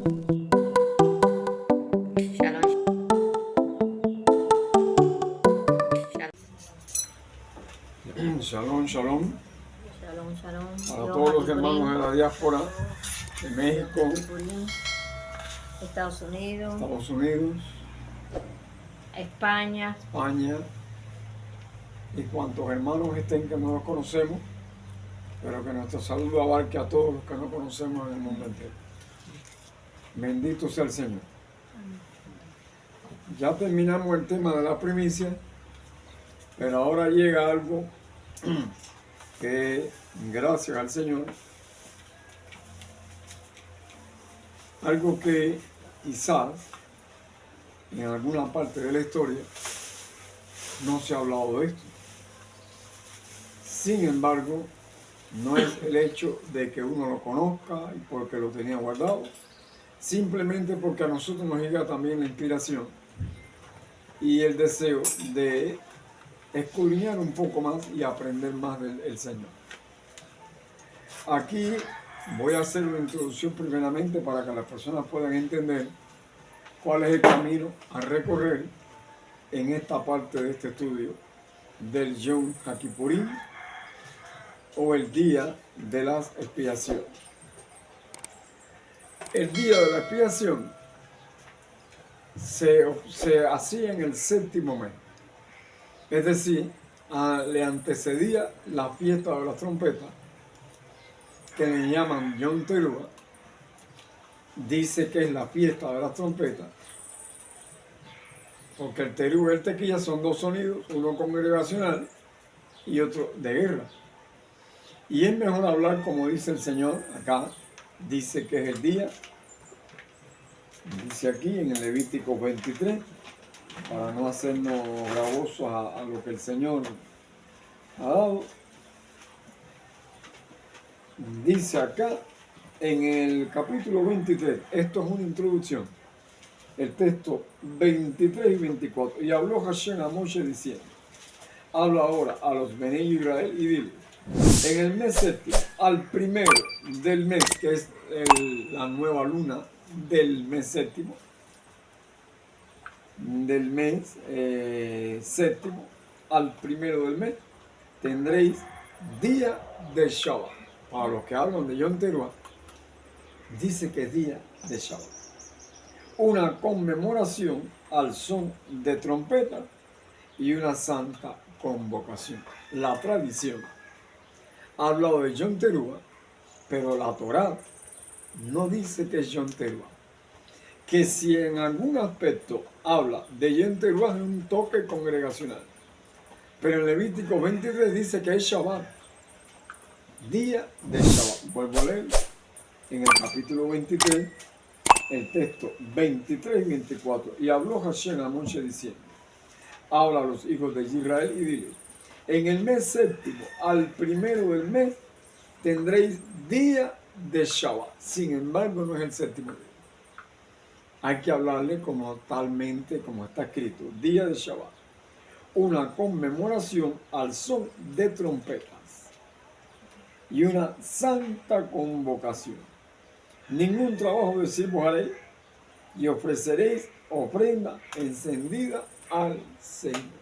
Shalom, Shalom, shalom, shalom, shalom. para Yom todos los Kippurim, hermanos de la diáspora de México, Yom Kippurim, Estados Unidos, Estados Unidos, España, España y cuantos hermanos estén que no los conocemos, pero que nuestro saludo abarque a todos los que no conocemos en el mundo entero. Bendito sea el Señor. Ya terminamos el tema de la primicia, pero ahora llega algo que, gracias al Señor, algo que quizás en alguna parte de la historia no se ha hablado de esto. Sin embargo, no es el hecho de que uno lo conozca y porque lo tenía guardado, simplemente porque a nosotros nos llega también la inspiración y el deseo de escudriñar un poco más y aprender más del Señor. Aquí voy a hacer una introducción primeramente para que las personas puedan entender cuál es el camino a recorrer en esta parte de este estudio del Yom HaKippurim o el día de las expiaciones. El día de la expiación se hacía en el séptimo mes, es decir, le antecedía la fiesta de las trompetas, que le llaman Yom Teruah. Dice que es la fiesta de las trompetas, porque el Teruah y el Tequilla son dos sonidos, uno congregacional y otro de guerra. Y es mejor hablar como dice el Señor acá, dice que es el día, dice aquí en el Levítico 23, para no hacernos gravosos a lo que el Señor ha dado. Dice acá en el capítulo 23, esto es una introducción, el texto 23 y 24, y habló Hashem a Moshe diciendo, habla ahora a los Bnei Israel y dile, en el mes séptimo, al primero del mes, que es la nueva luna del mes séptimo, séptimo, al primero del mes, tendréis día de Shabbat. Para los que hablan de Yom Teruah, dice que es día de Shabbat. Una conmemoración al son de trompeta y una santa convocación. La tradición ha hablado de Yom Teruah, pero la Torá no dice que es Yom Teruah. Que si en algún aspecto habla de Yom Teruah es un toque congregacional. Pero en Levítico 23 dice que es Shabbat, día de Shabbat. Vuelvo a leer en el capítulo 23, el texto 23 y 24. Y habló Hashem a Moshe diciendo, habla a los hijos de Israel y dile, en el mes séptimo, al primero del mes, tendréis día de Shabbat. Sin embargo, no es el séptimo día. Hay que hablarle como talmente, como está escrito, día de Shabbat. Una conmemoración al son de trompetas y una santa convocación. Ningún trabajo de siervos haréis y ofreceréis ofrenda encendida al Señor.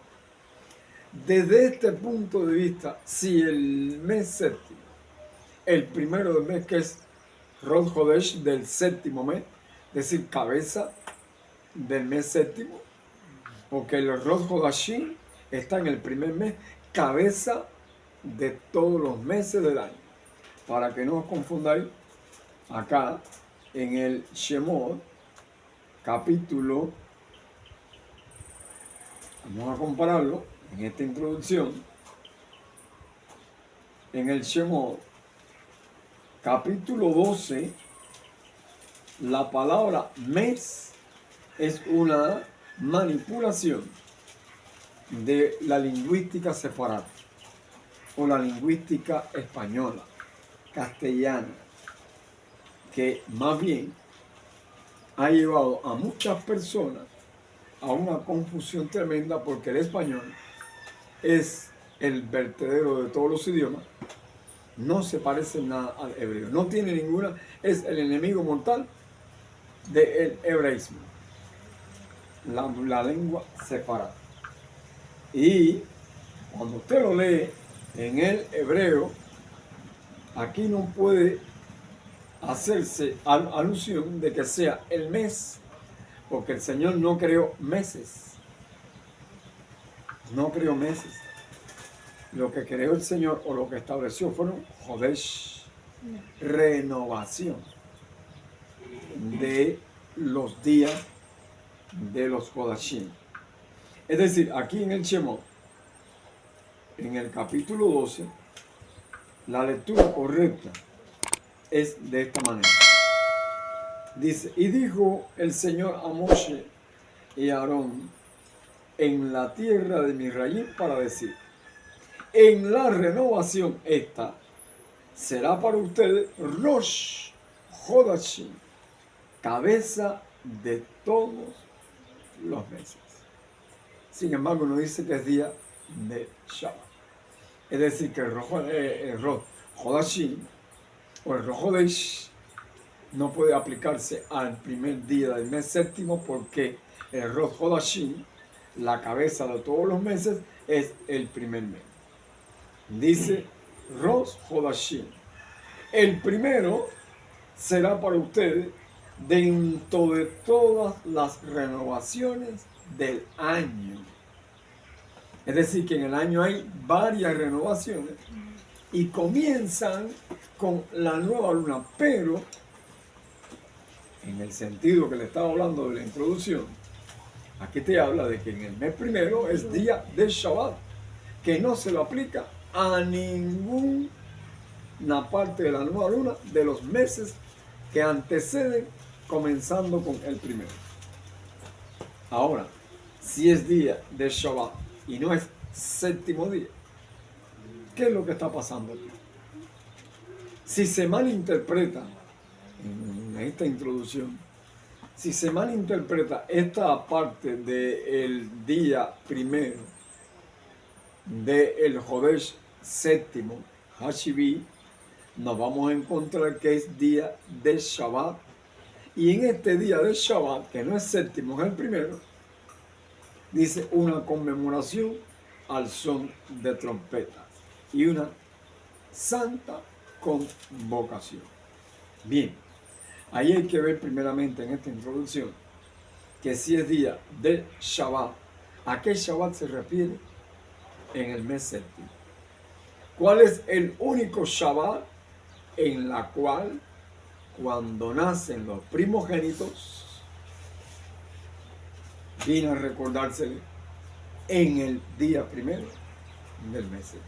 Desde este punto de vista, si el mes séptimo, el primero del mes, que es Rosh Hodesh del séptimo mes, es decir, cabeza del mes séptimo, porque el Rosh Hodashim está en el primer mes, cabeza de todos los meses del año. Para que no os confundáis, acá en el Shemot, capítulo, vamos a compararlo en esta introducción, en el Shemot, capítulo 12, la palabra mes es una manipulación de la lingüística sefarada o la lingüística española, castellana, que más bien ha llevado a muchas personas a una confusión tremenda porque el español es el vertedero de todos los idiomas, no se parece nada al hebreo, no tiene ninguna, es el enemigo mortal del hebraísmo, la lengua sefarad. Y cuando usted lo lee en el hebreo, aquí no puede hacerse alusión de que sea el mes, porque el Señor no creó meses. No creó meses. Lo que creó el Señor o lo que estableció fueron Jodesh, renovación de los días de los Jodashim. Es decir, aquí en el Shemot, en el capítulo 12, la lectura correcta es de esta manera. Dice, y dijo el Señor a Moshe y a Aarón en la tierra de Misraim para decir, en la renovación esta será para ustedes Rosh Hodashim, cabeza de todos los meses. Sin embargo, no dice que es día de Shabbat. Es decir, que el Rosh Hodashim o el Rosh Hodesh no puede aplicarse al primer día del mes séptimo porque el Rosh Hodashim, la cabeza de todos los meses, es el primer mes. Dice Rosh Hodashim. El primero será para ustedes dentro de todas las renovaciones del año. Es decir, que en el año hay varias renovaciones y comienzan con la nueva luna, pero en el sentido que le estaba hablando de la introducción, aquí te habla de que en el mes primero es día de Shabbat, que no se lo aplica a ninguna parte de la nueva luna de los meses que anteceden, comenzando con el primero. Ahora, si es día de Shabbat y no es séptimo día, ¿qué es lo que está pasando aquí? Si se malinterpreta en esta introducción, si se malinterpreta esta parte del día primero del Jodesh séptimo, Hashiví, nos vamos a encontrar que es día de Shabbat. Y en este día de Shabbat, que no es séptimo, es el primero, dice una conmemoración al son de trompetas y una santa convocación. Bien, ahí hay que ver primeramente en esta introducción que si es día de Shabbat, ¿a qué Shabbat se refiere? En el mes séptimo. ¿Cuál es el único Shabbat en la cual cuando nacen los primogénitos viene a recordársele en el día primero del mes séptimo?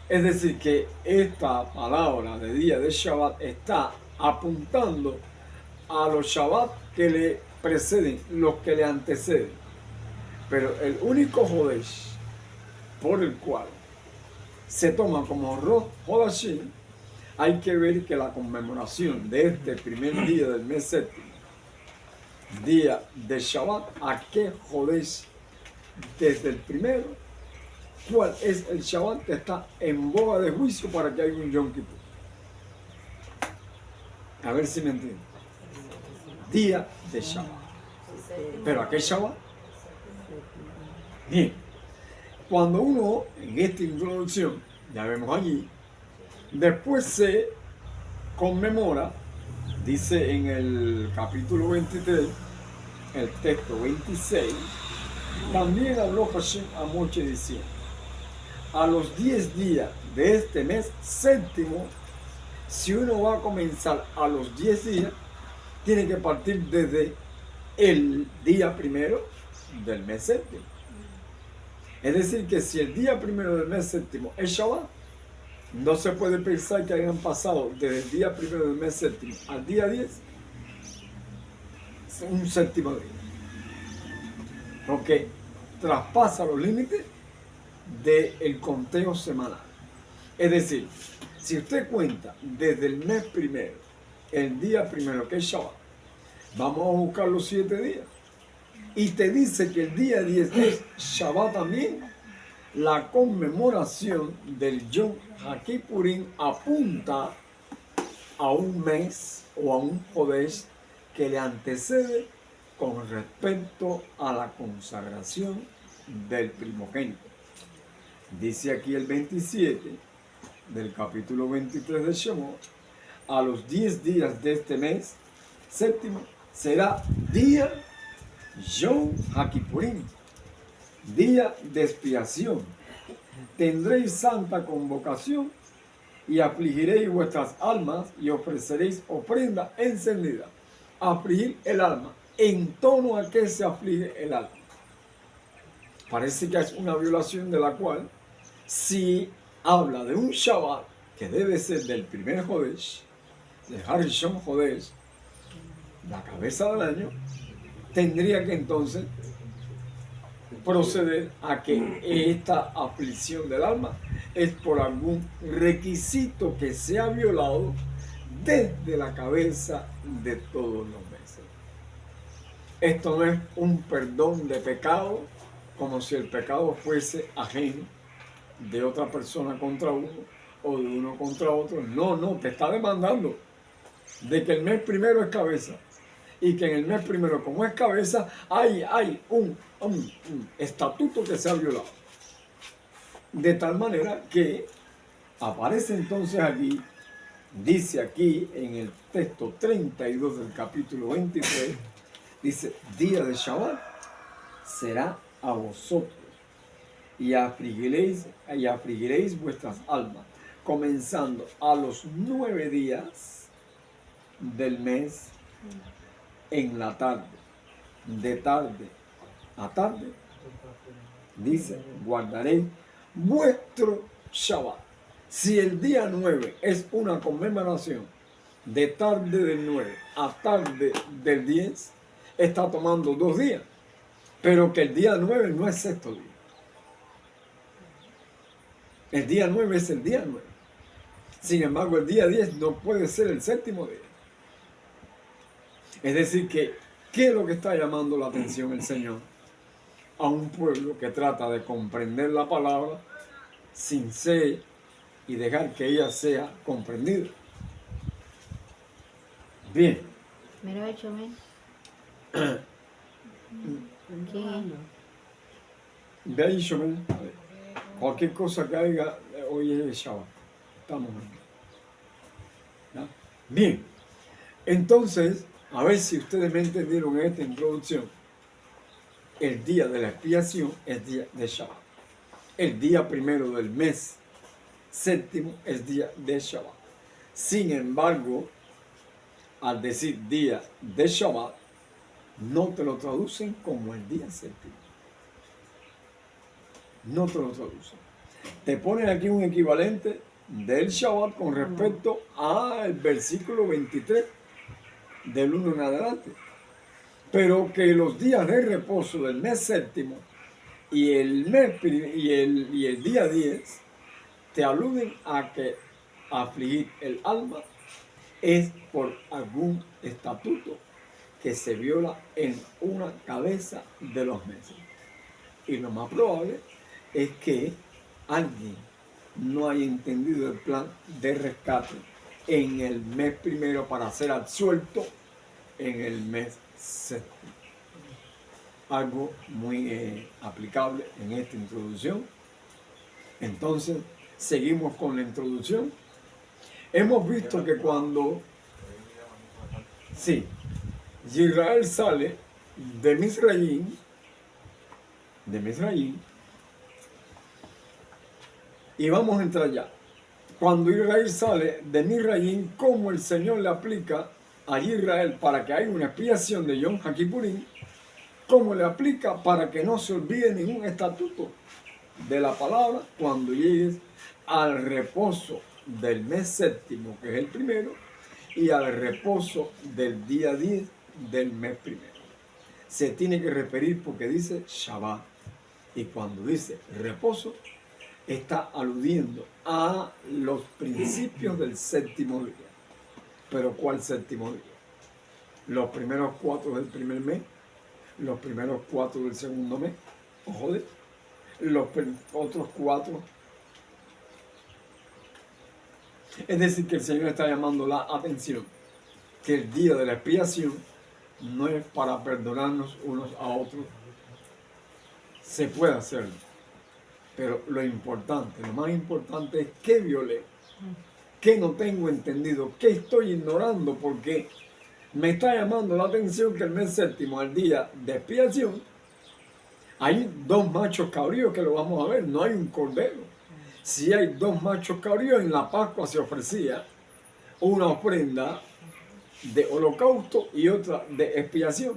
Es decir, que esta palabra de día de Shabbat está apuntando a los Shabbat que le preceden, los que le anteceden. Pero el único Jodesh por el cual se toma como Rosh Hodashim, hay que ver que la conmemoración de este primer día del mes séptimo, día de Shabbat, ¿a qué Jodesh desde el primero? ¿Cuál es el Shabbat que está en boga de juicio para que haya un Yom Kippur? A ver si me entienden. Día de Shabbat. ¿Pero a qué Shabbat? Bien. Cuando uno, en esta introducción, ya vemos allí, después se conmemora, dice en el capítulo 23, el texto 26, también habló Hashem a Moshe diciendo, a los 10 días de este mes séptimo, si uno va a comenzar a los 10 días, tiene que partir desde el día primero del mes séptimo. Es decir, que si el día primero del mes séptimo es Shabbat, no se puede pensar que hayan pasado desde el día primero del mes séptimo al día 10 un séptimo día, porque traspasa los límites del conteo semanal. Es decir, si usted cuenta desde el mes primero, el día primero que es Shabbat, vamos a buscar los 7 días, y te dice que el día 10 es Shabbat también, la conmemoración del Yom HaKippurim apunta a un mes o a un Jodesh que le antecede con respecto a la consagración del primogénito. Dice aquí el 27 del capítulo 23 de Shemot: a los 10 días de este mes séptimo será día Yom HaKippurim, día de expiación. Tendréis santa convocación y afligiréis vuestras almas y ofreceréis ofrenda encendida. Afligir el alma. ¿En torno a qué se aflige el alma? Parece que es una violación de la cual, si habla de un Shabbat que debe ser del primer Jodesh, del Harishon Jodesh, la cabeza del año, tendría que entonces proceder a que esta aflicción del alma es por algún requisito que se ha violado desde la cabeza de todos los meses. Esto no es un perdón de pecado, como si el pecado fuese ajeno de otra persona contra uno o de uno contra otro. No, no, te está demandando de que el mes primero es cabeza y que en el mes primero, como es cabeza, hay un estatuto que se ha violado. De tal manera que aparece entonces aquí, dice aquí en el texto 32 del capítulo 23, dice: día de Shabbat será a vosotros y afligiréis vuestras almas, comenzando a los 9 días del mes en la tarde, de tarde a tarde, dice, guardaréis vuestro Shabbat. Si el día 9 es una conmemoración de tarde del 9 a tarde del 10, está tomando 2 días, pero que el día 9 no es sexto día. El día 9 es el día 9. Sin embargo, el día 10 no puede ser el séptimo día. Es decir, que, ¿qué es lo que está llamando la atención el Señor a un pueblo que trata de comprender la palabra sin ser y dejar que ella sea comprendida? Bien. Mira, hecho, ¿quién es? De ahí yo cualquier cosa que haya, hoy es Shabbat. Estamos bien. Bien. Entonces, a ver si ustedes me entendieron esta introducción. El día de la expiación es día de Shabbat. El día primero del mes séptimo es día de Shabbat. Sin embargo, al decir día de Shabbat, no te lo traducen como el día séptimo. No te lo traducen. Te ponen aquí un equivalente del Shabbat con respecto al versículo 23 del 1 en adelante. Pero que los días de reposo del mes séptimo y el día 10 te aluden a que afligir el alma es por algún estatuto que se viola en una cabeza de los meses. Y lo más probable es que alguien no haya entendido el plan de rescate en el mes primero para ser absuelto en el mes séptimo. Algo muy aplicable en esta introducción. Entonces, seguimos con la introducción. Hemos visto que cuando Israel sale de Misraim, y vamos a entrar ya. Cuando Israel sale de Misraim, ¿cómo el Señor le aplica a Israel para que haya una expiación de Yom HaKippurim? ¿Cómo le aplica para que no se olvide ningún estatuto de la palabra cuando llegues al reposo del mes séptimo, que es el primero, y al reposo del día 10 del mes primero? Se tiene que referir porque dice Shabbat, y cuando dice reposo está aludiendo a los principios del séptimo día. ¿Pero cuál séptimo día? Los primeros 4 del primer mes, los primeros 4 del segundo mes, los otros 4 Es decir, que el Señor está llamando la atención que el día de la expiación no es para perdonarnos unos a otros. Se puede hacerlo, pero lo importante, lo más importante es que violé, que no tengo entendido, que estoy ignorando, porque me está llamando la atención que el mes séptimo, el día de expiación, hay dos machos cabríos que lo vamos a ver, no hay un cordero. Si hay dos machos cabríos, en la Pascua se ofrecía una ofrenda de holocausto y otra de expiación.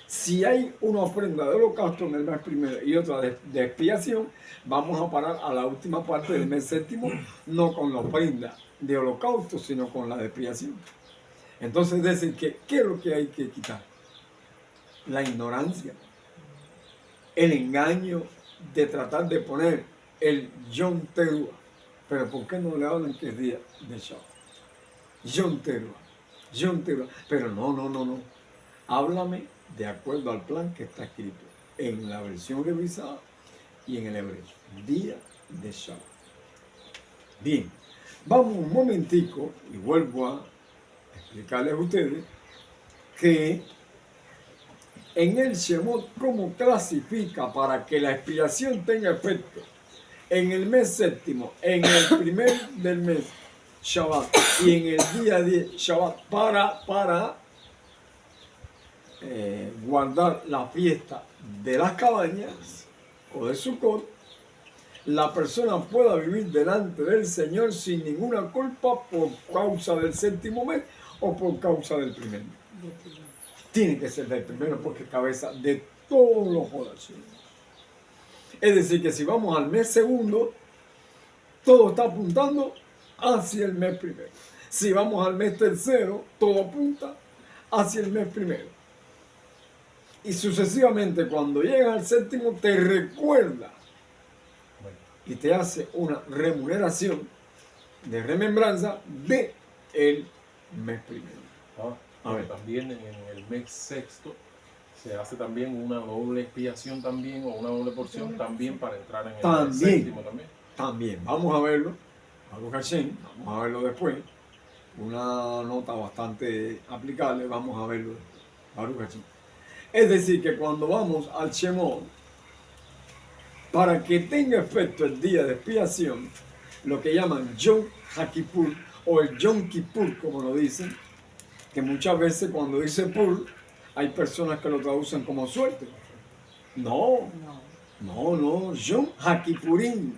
Si hay una ofrenda de holocausto en el mes primero y otra de expiación, vamos a parar a la última parte del mes séptimo, no con la ofrenda de holocausto, sino con la de expiación. Entonces, decir que, ¿qué es lo que hay que quitar? La ignorancia, el engaño de tratar de poner el Yom Teruah. Pero ¿por qué no le hablan que es día de Shabbat? Yom Teruah. Pero no. Háblame de acuerdo al plan que está escrito en la versión revisada y en el hebreo. Día de Shabbat. Bien, vamos un momentico y vuelvo a explicarles a ustedes que en el Shemot, cómo clasifica para que la expiación tenga efecto en el mes séptimo, en el primer del mes Shabbat y en el día de Shabbat para guardar la fiesta de las cabañas o de Sukkot, la persona pueda vivir delante del Señor sin ninguna culpa por causa del séptimo mes o por causa del primer mes. Tiene que ser del primero porque es cabeza de todos los Hodashim. Es decir, que si vamos al mes segundo, todo está apuntando hacia el mes primero. Si vamos al mes tercero, todo apunta hacia el mes primero. Y sucesivamente, cuando llegas al séptimo, te recuerda y te hace una remuneración de remembranza de el mes primero. A ver, también en el mes sexto se hace también una doble expiación también, o una doble porción también para entrar en el mes séptimo también. También, vamos a verlo, vamos a verlo después. Una nota bastante aplicable, vamos a verlo después. Es decir, que cuando vamos al Shemot, para que tenga efecto el día de expiación, lo que llaman Yom HaKippur o el Yom Kippur, como lo dicen, que muchas veces cuando dice Pur, hay personas que lo traducen como suerte. No, Yom HaKippurim,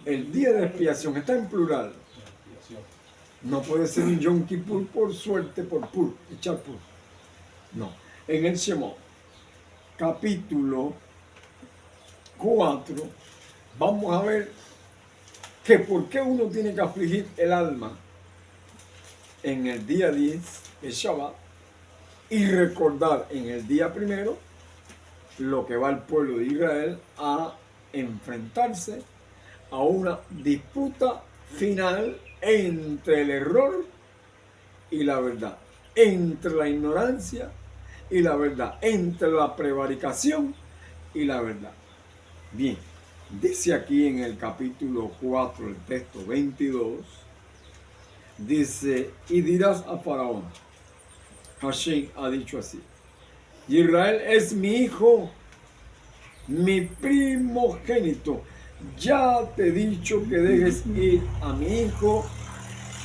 el día de expiación, está en plural. No puede ser un Yom Kippur por suerte, por Pur, echar Pur. No, en el Shemot, capítulo 4, vamos a ver que por qué uno tiene que afligir el alma en el día 10, el Shabbat, y recordar en el día primero lo que va el pueblo de Israel a enfrentarse a una disputa final entre el error y la verdad, entre la ignorancia y la verdad, entre la prevaricación y la verdad. Bien, dice aquí en el capítulo 4, el texto 22, dice, y dirás a Faraón, Hashem ha dicho así, Israel es mi hijo, mi primogénito. Ya te he dicho que dejes ir a mi hijo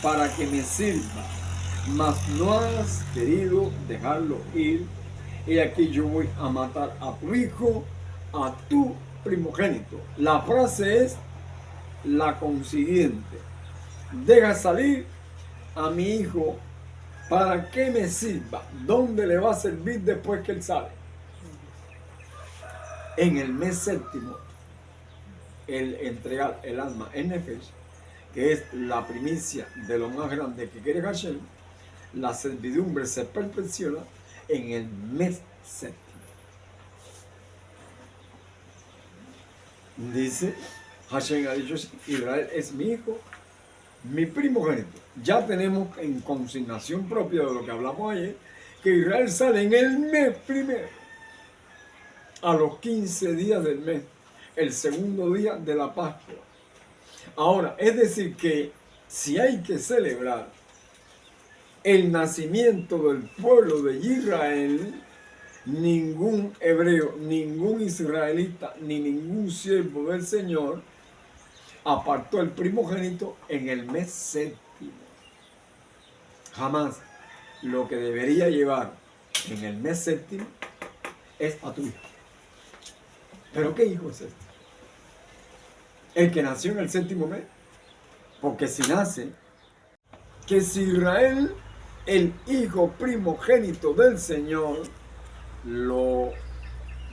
para que me sirva, mas no has querido dejarlo ir. Y aquí yo voy a matar a tu hijo, a tu primogénito. La frase es la consiguiente: deja salir a mi hijo para que me sirva. ¿Dónde le va a servir después que él sale? En el mes séptimo, el entregar el alma en Nefesh, que es la primicia de lo más grande que quiere Hashem, la servidumbre se perfecciona en el mes séptimo. Dice, Hashem ha dicho, Israel es mi hijo, mi primogénito. Ya tenemos en consignación propia de lo que hablamos ayer, que Israel sale en el mes primero, a los 15 días del mes, el segundo día de la Pascua. Ahora, es decir que si hay que celebrar el nacimiento del pueblo de Israel, ningún hebreo, ningún israelita, ni ningún siervo del Señor apartó el primogénito en el mes séptimo. Jamás. Lo que debería llevar en el mes séptimo es a tu hijo. ¿Pero qué hijo es este? El que nació en el séptimo mes. Porque si nace, que si Israel, el hijo primogénito del Señor, lo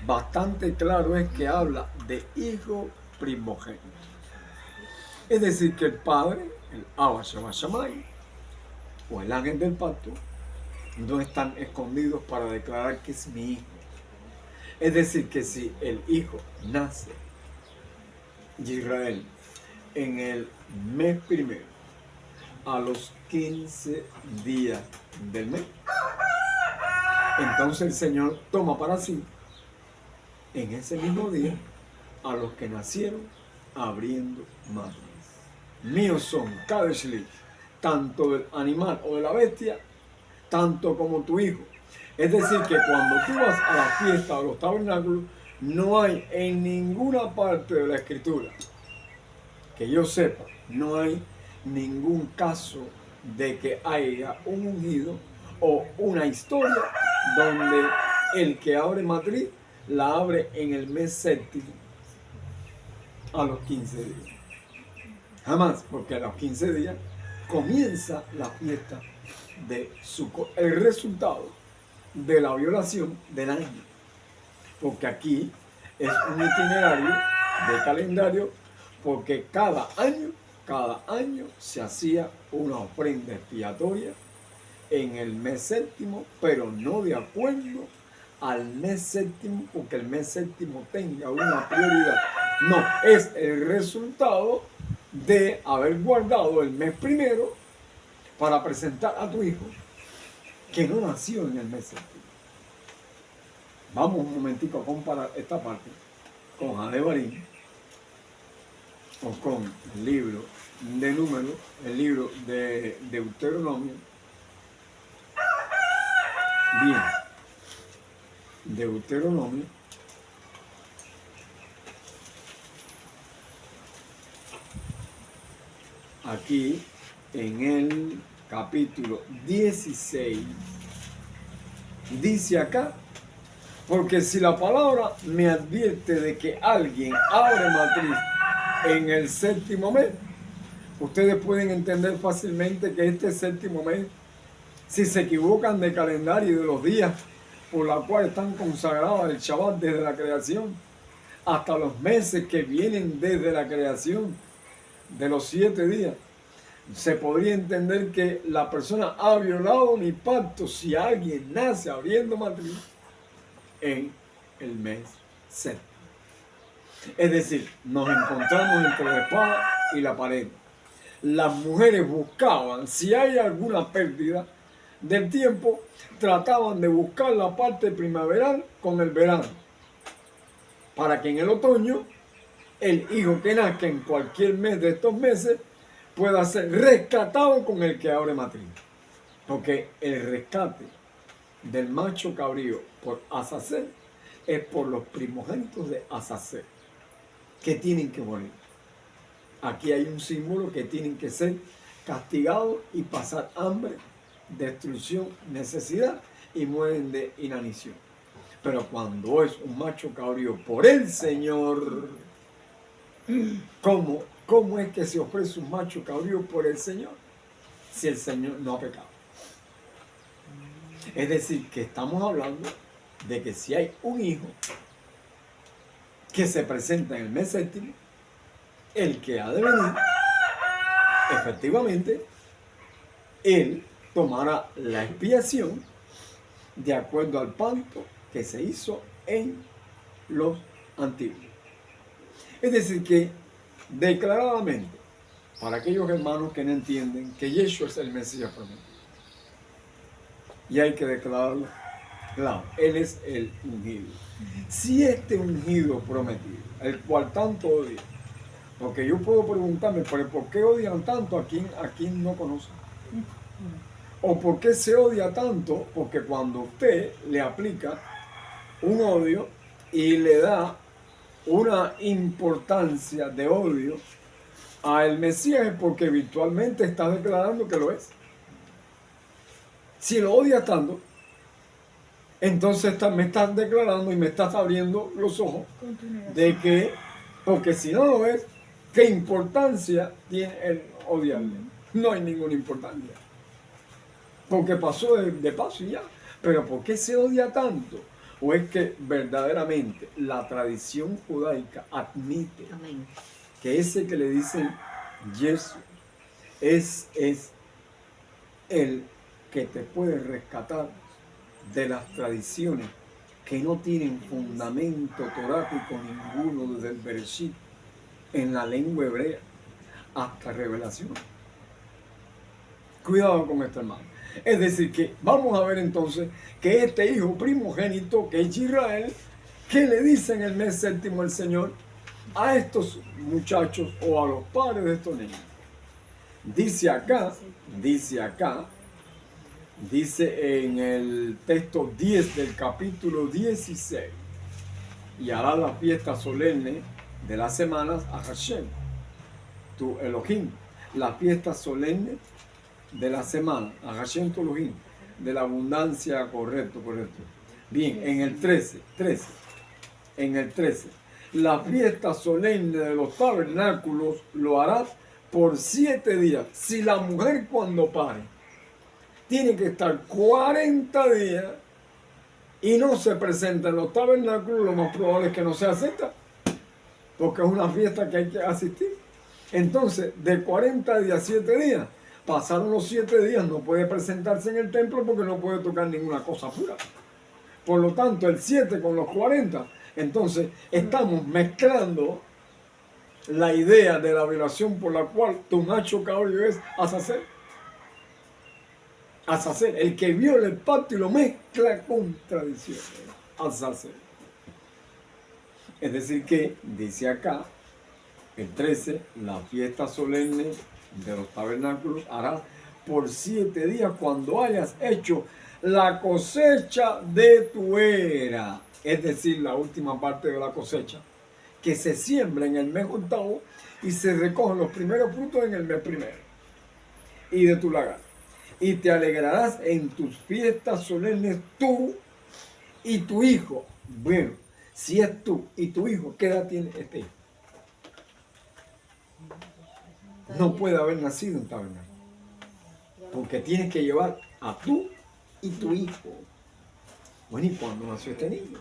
bastante claro es que habla de hijo primogénito. Es decir, que el padre, el Abba Shabbat Shammai, o el ángel del pacto, no están escondidos para declarar que es mi hijo. Es decir, que si el hijo nace de Israel en el mes primero, a los 15 días del mes, entonces el Señor toma para sí en ese mismo día a los que nacieron abriendo matriz. Míos son cada shlit, tanto del animal o de la bestia, tanto como tu hijo. Es decir, que cuando tú vas a la fiesta o los tabernáculos, no hay en ninguna parte de la escritura, que yo sepa, no hay ningún caso de que haya un ungido o una historia donde el que abre matriz la abre en el mes séptimo a los 15 días. Jamás, porque a los 15 días comienza la fiesta de el resultado de la violación del año. Porque aquí es un itinerario de calendario, porque cada año se hacía una ofrenda expiatoria en el mes séptimo, pero no de acuerdo al mes séptimo, porque el mes séptimo tenga una prioridad. No, es el resultado de haber guardado el mes primero para presentar a tu hijo que no nació en el mes séptimo. Vamos un momentico a comparar esta parte con Hadebarim o con el libro de Números, el libro de Deuteronomio. Bien, Deuteronomio. Aquí en el capítulo 16 dice acá: porque si la palabra me advierte de que alguien abre matriz en el séptimo mes, ustedes pueden entender fácilmente que este séptimo mes, si se equivocan de calendario y de los días por la cual están consagrados el Shabbat desde la creación, hasta los meses que vienen desde la creación, de los 7 días, se podría entender que la persona ha violado mi pacto si alguien nace abriendo matriz en el mes séptimo. Es decir, nos encontramos entre la espada y la pared. Las mujeres buscaban, si hay alguna pérdida del tiempo, trataban de buscar la parte primaveral con el verano, para que en el otoño el hijo que nazca en cualquier mes de estos meses pueda ser rescatado con el que abre matriz. Porque el rescate del macho cabrío por Azazel es por los primogénitos de Azazel, que tienen que morir. Aquí hay un símbolo que tienen que ser castigados y pasar hambre, destrucción, necesidad, y mueren de inanición. Pero cuando es un macho cabrío por el Señor, ¿cómo es que se ofrece un macho cabrío por el Señor si el Señor no ha pecado? Es decir, que estamos hablando de que si hay un hijo que se presenta en el mes séptimo, el que ha de venir, efectivamente, él tomará la expiación de acuerdo al pacto que se hizo en los antiguos. Es decir, que declaradamente, para aquellos hermanos que no entienden que Yeshua es el Mesías prometido, y hay que declararlo claro, Él es el ungido. Si este ungido prometido, el cual tanto odia, Porque yo puedo preguntarme, ¿pero por qué odian tanto a quien no conocen? ¿O por qué se odia tanto? Porque cuando usted le aplica un odio y le da una importancia de odio al Mesías, es porque virtualmente está declarando que lo es. Si lo odia tanto, entonces me estás declarando y me estás abriendo los ojos de que, porque si no lo es, ¿qué importancia tiene el odiarle? No hay ninguna importancia. Porque pasó de paso y ya. Pero ¿por qué se odia tanto? ¿O es que verdaderamente la tradición judaica admite Amén. que ese que le dicen Jesús es el que te puede rescatar de las tradiciones que no tienen fundamento torático ninguno desde el Bereshit en la lengua hebrea hasta revelación? Cuidado con esto, hermano. Es decir, que vamos a ver entonces que este hijo primogénito, que es Israel, ¿qué le dice en el mes séptimo el Señor a estos muchachos o a los padres de estos niños? Dice en el texto 10 del capítulo 16, y hará la fiesta solemne de las semanas a Hashem, tu Elohim, la fiesta solemne de la semana, a Hashem tu Elohim, de la abundancia, correcto. Bien, en el 13, la fiesta solemne de los tabernáculos lo harás por 7 días. Si la mujer cuando pare tiene que estar 40 días y no se presenta en los tabernáculos, lo más probable es que no se acepta, porque es una fiesta que hay que asistir. Entonces, de 40 días a 7 días, pasaron los 7 días, no puede presentarse en el templo porque no puede tocar ninguna cosa pura. Por lo tanto, el 7 con los 40, entonces estamos mezclando la idea de la violación por la cual tu macho cabrío es Azazel. Azazel, el que viola el pacto y lo mezcla con tradiciones. Azazel. Es decir que, dice acá, el 13, la fiesta solemne de los tabernáculos harás por 7 días cuando hayas hecho la cosecha de tu era. Es decir, la última parte de la cosecha, que se siembra en el mes octavo y se recogen los primeros frutos en el mes primero. Y de tu lagar. Y te alegrarás en tus fiestas solemnes tú y tu hijo. Bueno, si es tú y tu hijo, ¿qué edad tiene este hijo? No puede haber nacido en tabernáculo, porque tienes que llevar a tú y tu hijo. Bueno, ¿y cuándo nació este niño?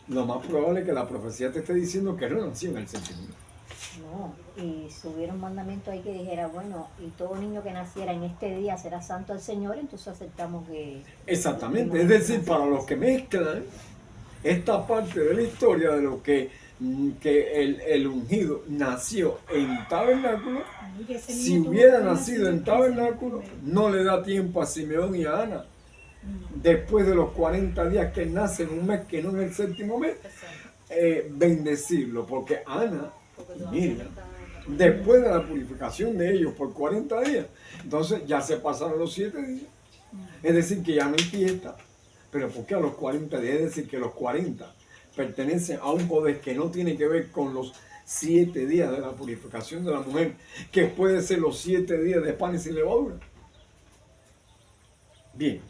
Lo más probable es que la profecía te esté diciendo que no nació en el séptimo. No, y si hubiera un mandamiento ahí que dijera, bueno, y todo niño que naciera en este día será santo al Señor, entonces aceptamos que... Exactamente, es decir, para los que mezclan esta parte de la historia de lo que el ungido nació en tabernáculo, si hubiera nacido en tabernáculo, no le da tiempo a Simeón y a Ana, después de los 40 días que nace en un mes que no es el séptimo mes, bendecirlo, porque Ana, mira, después de la purificación de ellos por 40 días, entonces ya se pasaron los 7 días, es decir, que ya no hay fiesta. Pero ¿por qué a los 40 días? Es decir, que los 40 pertenecen a un poder que no tiene que ver con los 7 días de la purificación de la mujer, que puede ser los 7 días de pan y sin levadura. Bien,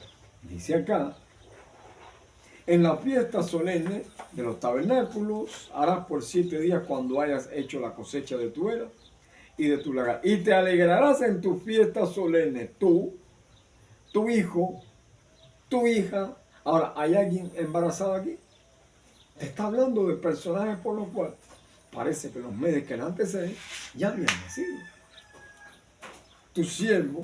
dice acá, en la fiesta solemne de los tabernáculos harás por 7 días cuando hayas hecho la cosecha de tu era y de tu lagar. Y te alegrarás en tu fiesta solemne, tú, tu hijo, tu hija. Ahora, ¿hay alguien embarazado aquí? Te está hablando de personajes por los cuales parece que los meses que le anteceden ya habían nacido. Tu siervo,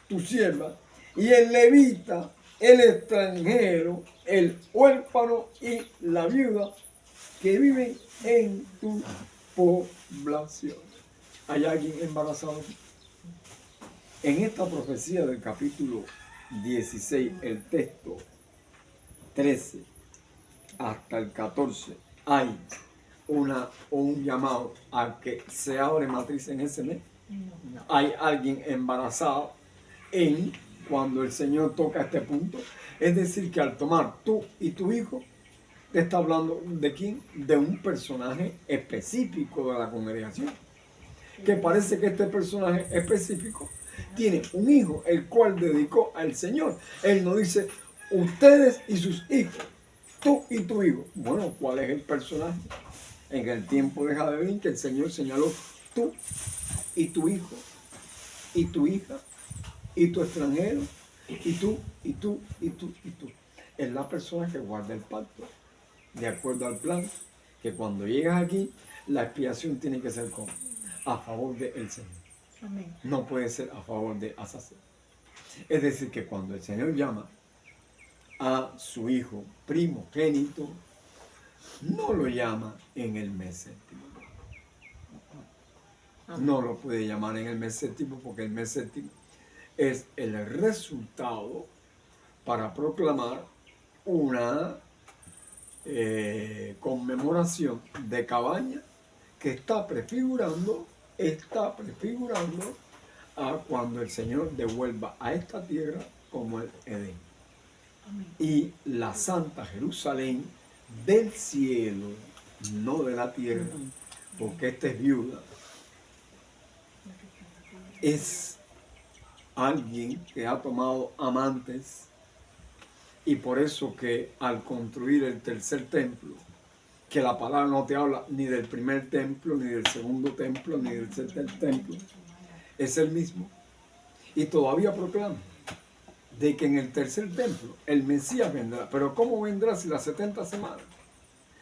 tu sierva, y el levita, el extranjero, el huérfano y la viuda que viven en tu población. ¿Hay alguien embarazado aquí? En esta profecía del capítulo 16, el texto 13 hasta el 14, hay un llamado a que se abre matriz en ese mes. No. Hay alguien embarazado cuando el Señor toca este punto. Es decir, que al tomar tú y tu hijo, te está hablando de quién, de un personaje específico de la congregación. Que parece que este personaje específico tiene un hijo, el cual dedicó al Señor. Él no dice ustedes y sus hijos, tú y tu hijo. Bueno, ¿cuál es el personaje? En el tiempo de Jaderín, que el Señor señaló tú y tu hijo, y tu hija, y tu extranjero, y tú, y tú, y tú, y tú. Es la persona que guarda el pacto, de acuerdo al plan, que cuando llegas aquí, la expiación tiene que ser como a favor del Señor. Amén. No puede ser a favor de Azazel. Es decir, que cuando el Señor llama a su hijo primogénito, no lo llama en el mes séptimo. No lo puede llamar en el mes séptimo porque el mes séptimo es el resultado para proclamar una conmemoración de cabaña que está prefigurando a cuando el Señor devuelva a esta tierra como el Edén. Amén. Y la Santa Jerusalén del cielo, no de la tierra, porque esta es viuda, es alguien que ha tomado amantes, y por eso que al construir el tercer templo, que la palabra no te habla ni del primer templo, ni del segundo templo, ni del tercer templo, es el mismo, y todavía proclama de que en el tercer templo el Mesías vendrá. Pero ¿cómo vendrá si las 70 semanas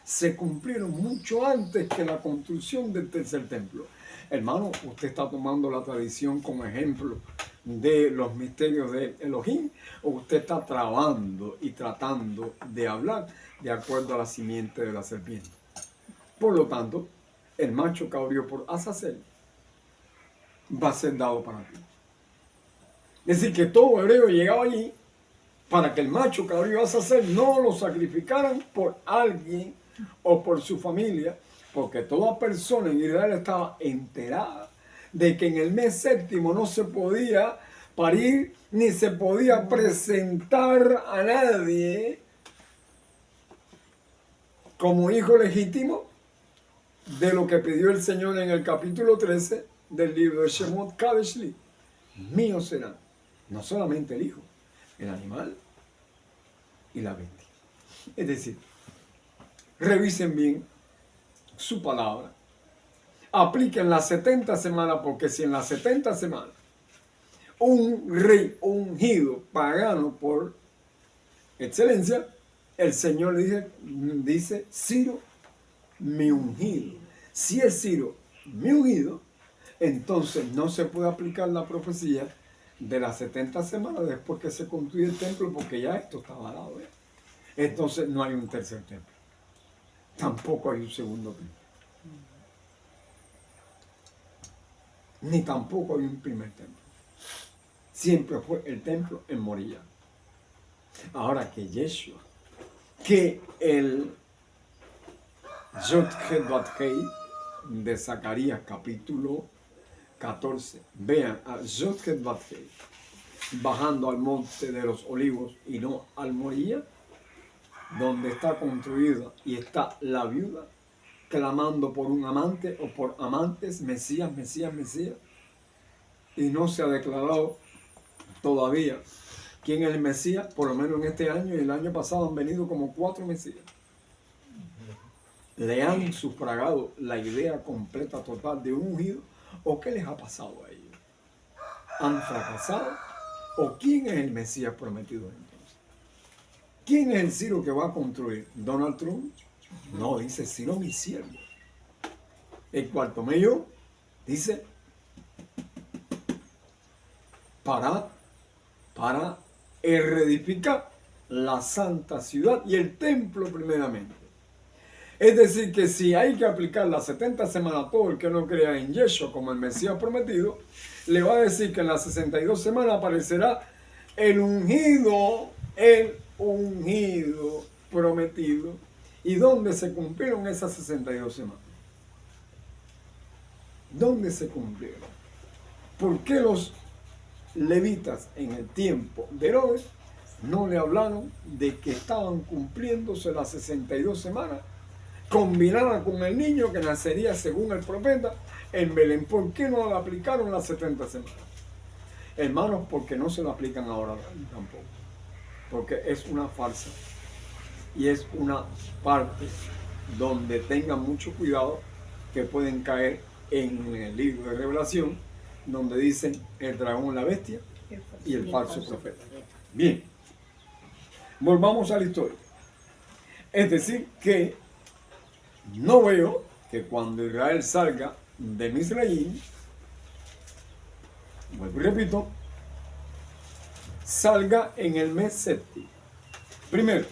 se cumplieron mucho antes que la construcción del tercer templo? Hermano, usted está tomando la tradición como ejemplo de los misterios de Elohim, o usted está trabando y tratando de hablar de acuerdo a la simiente de la serpiente. Por lo tanto, el macho cabrío por Azazel va a ser dado para ti. Es decir, que todo hebreo llegaba allí para que el macho cabrío Azazel no lo sacrificaran por alguien o por su familia, porque toda persona en Israel estaba enterada de que en el mes séptimo no se podía parir ni se podía presentar a nadie como hijo legítimo, de lo que pidió el Señor en el capítulo 13 del libro de Shemot Kadeshli. Mío será no solamente el hijo, el animal y la bestia. Es decir, revisen bien su palabra, apliquen las 70 semanas, porque si en las 70 semanas un rey ungido, pagano por excelencia, el Señor le dice Ciro, mi ungido. Si es Ciro, mi ungido, entonces no se puede aplicar la profecía de las 70 semanas después que se construye el templo, porque ya esto está varado. Entonces no hay un tercer templo. Tampoco hay un segundo templo. Ni tampoco hay un primer templo. Siempre fue el templo en Moriah. Ahora que Yeshua, que el Yod-Heh-Vav-Hei de Zacarías capítulo 14, vean a Yod-Heh-Vav-Hei bajando al monte de los olivos y no al Moriah, donde está construida y está la viuda clamando por un amante o por amantes, Mesías, Mesías, Mesías, y no se ha declarado todavía quién es el Mesías. Por lo menos en este año y el año pasado han venido como 4 Mesías. ¿Le han sufragado la idea completa, total de un ungido? ¿O qué les ha pasado a ellos? ¿Han fracasado? ¿O quién es el Mesías prometido entonces? ¿Quién es el Ciro que va a construir? ¿Donald Trump? No, dice Ciro mi siervo. El cual tomé yo, dice, para reedificar la santa ciudad y el templo primeramente. Es decir, que si hay que aplicar las 70 semanas a todo el que no crea en Yeshua como el Mesías prometido, le va a decir que en las 62 semanas aparecerá el ungido prometido, ¿Y dónde se cumplieron esas 62 semanas? ¿Dónde se cumplieron? ¿Por qué los levitas en el tiempo de Herodes no le hablaron de que estaban cumpliéndose las 62 semanas combinada con el niño que nacería según el profeta en Belén? ¿Por qué no le aplicaron las 70 semanas? Hermanos, porque no se lo aplican ahora tampoco, porque es una farsa y es una parte donde tengan mucho cuidado que pueden caer en el libro de Revelación, donde dicen el dragón, la bestia y el falso profeta. Bien, volvamos a la historia. Es decir, que no veo que cuando Israel salga de Misraim, vuelvo y repito, salga en el mes séptimo. Primero,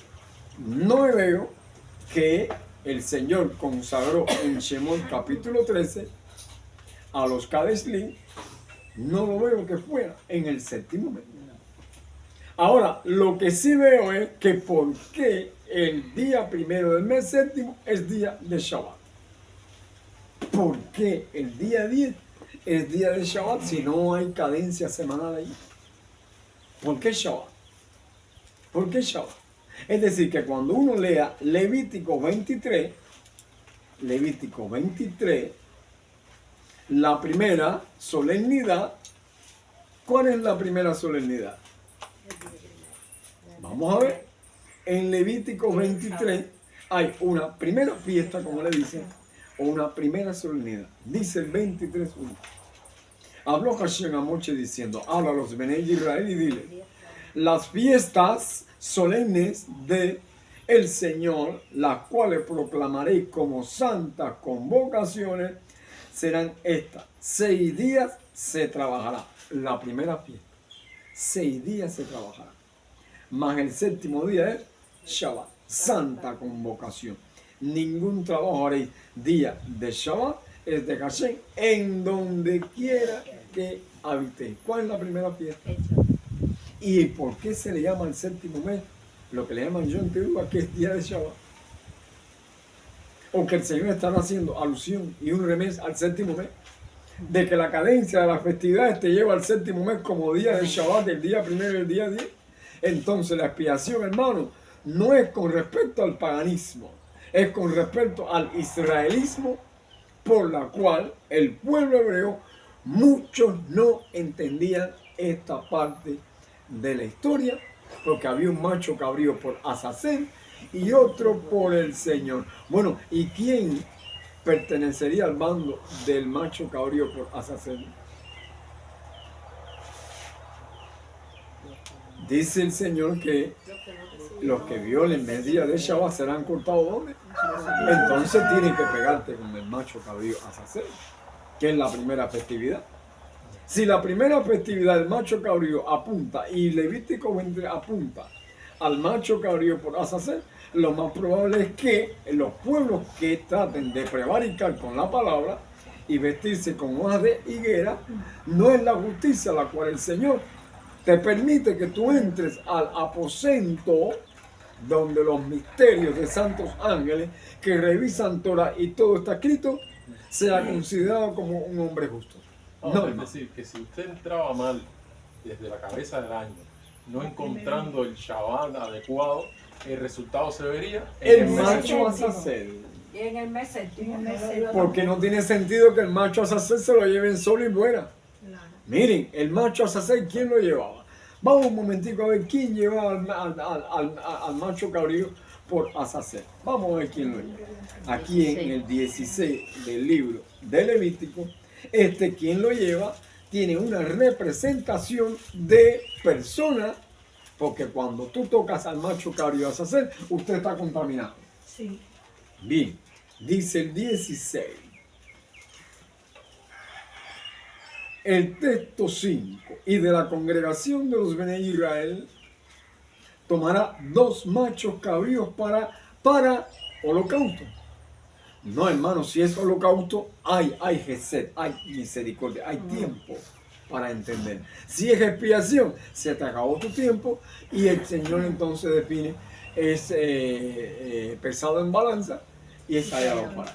no veo que el Señor consagró en Shemot capítulo 13 a los Kadeshlim, no lo veo que fuera en el séptimo mes. Ahora, lo que sí veo es que por qué el día primero del mes séptimo es día de Shabbat. ¿Por qué el día 10 es día de Shabbat si no hay cadencia semanal ahí? ¿Por qué Shabbat? ¿Por qué Shabbat? Es decir, que cuando uno lea Levítico 23, la primera solemnidad, ¿cuál es la primera solemnidad? Vamos a ver. En Levítico 23 hay una primera fiesta, como le dicen, o una primera solemnidad. Dice el 23.1. Habló Hashem a Moshe diciendo, habla a los Benei de Israel y dile, las fiestas solemnes de el Señor, las cuales proclamaré como santas convocaciones, serán estas. 6 días se trabajará. La primera fiesta. 6 días se trabajará. Más el séptimo día es Shabbat, santa convocación. Ningún trabajo haréis. Día de Shabbat es de Hashem en donde quiera que habitéis. ¿Cuál es la primera fiesta? ¿Y por qué se le llama el séptimo mes? Lo que le llaman Yom Teruah, que es día de Shabbat. O que el Señor estará haciendo alusión y un remés al séptimo mes. De que la cadencia de las festividades te lleva al séptimo mes como día de Shabbat, el día primero y el día 10. Entonces la expiación, hermano, no es con respecto al paganismo, es con respecto al israelismo, por la cual el pueblo hebreo, muchos no entendían esta parte de la historia, porque había un macho cabrío por Azazel y otro por el Señor. Bueno, ¿y quién pertenecería al bando del macho cabrío por Azazel? Dice el Señor que los que violen el día de Shabbat serán cortados ¿dónde? Entonces tienen que pegarte con el macho cabrío Azazel, que es la primera festividad. Si la primera festividad del macho cabrío apunta y Levítico 20 apunta al macho cabrío por Azazel, lo más probable es que los pueblos que traten de prevaricar con la palabra y vestirse con hojas de higuera, no es la justicia la cual el Señor te permite que tú entres al aposento donde los misterios de santos ángeles que revisan Torah y todo está escrito, sea considerado como un hombre justo. No, es decir, que si usted entraba mal desde la cabeza del año, no encontrando el Shabbat adecuado, el resultado se vería en el macho Azazel. Y en el mes séptimo. Porque no tiene sentido que el macho Azazel se lo lleven solo y fuera. Miren, el macho Azazel, ¿quién lo llevaba? Vamos un momentico a ver quién llevaba al macho cabrío por Azazel. Vamos a ver quién lo lleva. Aquí en el 16 del libro de Levítico, quien lo lleva tiene una representación de persona, porque cuando tú tocas al macho cabrío Azazel, usted está contaminado. Sí. Bien, dice el 16. El texto 5, y de la congregación de los Benei Israel tomará 2 machos cabríos para holocausto. No, hermano, si es holocausto, hay gesed, hay misericordia, hay tiempo. para entender. Si es expiación, se te acabó tu tiempo y el Señor entonces define es pesado en balanza y es hallado para.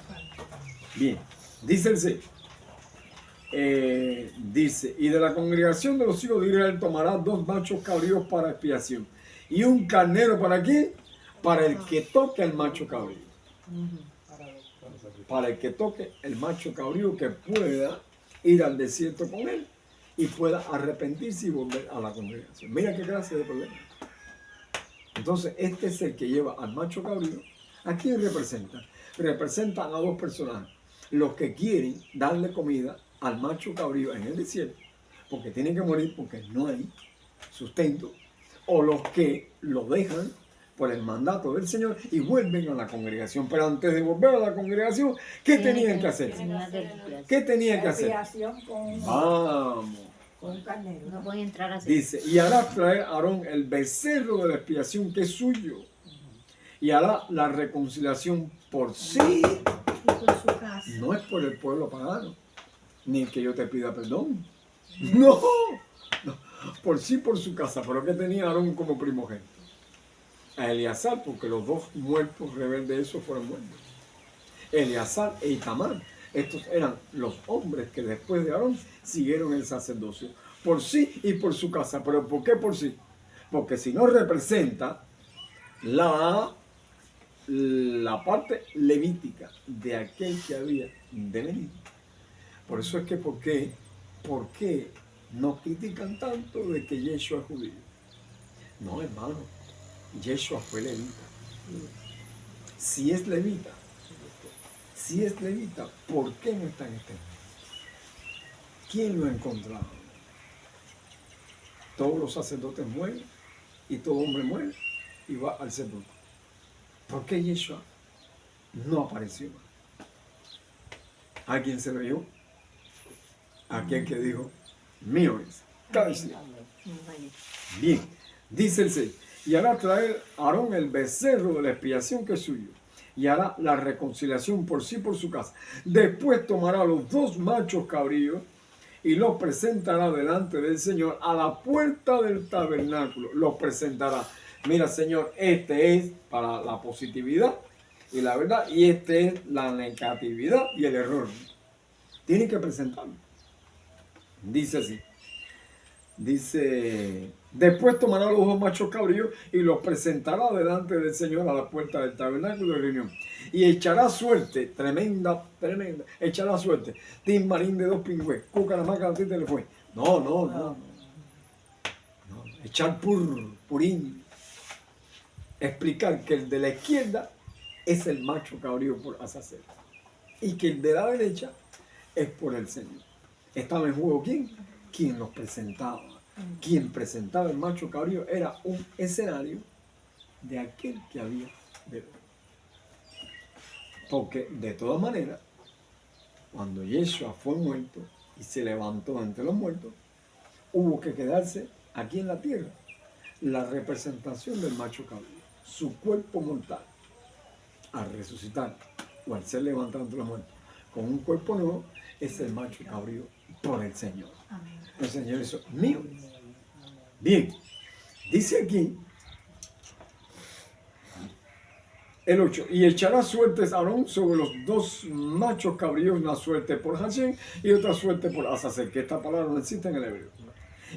Bien, dice el 6. Dice, y de la congregación de los hijos de Israel tomará 2 machos cabríos para expiación. ¿Y un carnero para qué? Para el que toque al macho cabrío. Para el que toque el macho cabrío que pueda ir al desierto con él y pueda arrepentirse y volver a la congregación. Mira qué clase de problema. Entonces, este es el que lleva al macho cabrío. ¿A quién representa? Representan a 2 personajes. Los que quieren darle comida al macho cabrío en el desierto, porque tienen que morir porque no hay sustento, o los que lo dejan por el mandato del Señor y vuelven a la congregación. Pero antes de volver a la congregación, ¿qué tenían que hacer? ¿Qué tenían que hacer? Vamos. Con un carnero. No pueden entrar así. Dice, y hará traer a Aarón el becerro de la expiación que es suyo, y hará la reconciliación por sí. Y por su casa. No es por el pueblo pagano, ni que yo te pida perdón. No, no, por sí, por su casa. Pero que tenía Aarón como primogénito. A Eleazar, porque los 2 muertos rebeldes esos fueron muertos. Eleazar e Itamar. Estos eran los hombres que después de Aarón siguieron el sacerdocio. Por sí y por su casa. ¿Pero por qué por sí? Porque si no representa la parte levítica de aquel que había de venir. Por eso es que ¿por qué nos critican tanto de que Yeshua es judío? No, hermano, Yeshua fue levita. Si es levita, ¿por qué no está en este mundo? ¿Quién lo ha encontrado? Todos los sacerdotes mueren y todo hombre muere y va al sepulcro. ¿Por qué Yeshua no apareció? ¿A quién se lo llevó? Aquel que dijo, mío es. Bien, dice el 6. Y hará traer Aarón el becerro de la expiación que es suyo, y hará la reconciliación por sí por su casa. Después tomará los 2 machos cabríos y los presentará delante del Señor a la puerta del tabernáculo. Los presentará. Mira, Señor, este es para la positividad y la verdad, y este es la negatividad y el error. Tienen que presentarlo. Dice así. Dice, después tomará los 2 machos cabríos y los presentará delante del Señor a la puerta del tabernáculo de reunión. Y echará suerte, tremenda, echará suerte. Tim Marín de 2 pingües, Cucaramaca a ti te le fue. No. Echar purín. Explicar que el de la izquierda es el macho cabrío por Azazel y que el de la derecha es por el Señor. ¿Estaba en juego quién? Quien los presentaba. Quien presentaba el macho cabrío era un escenario de aquel que había de ver. Porque de todas maneras, cuando Yeshua fue muerto y se levantó entre los muertos, hubo que quedarse aquí en la tierra la representación del macho cabrío. Su cuerpo mortal, al resucitar o al ser levantado entre los muertos con un cuerpo nuevo, es el macho cabrío por el Señor. El Señor es mío. Bien, dice aquí el 8, y echará suertes Aarón sobre los 2 machos cabríos, una suerte por Hashem y otra suerte por Azazel, que esta palabra no existe en el hebreo.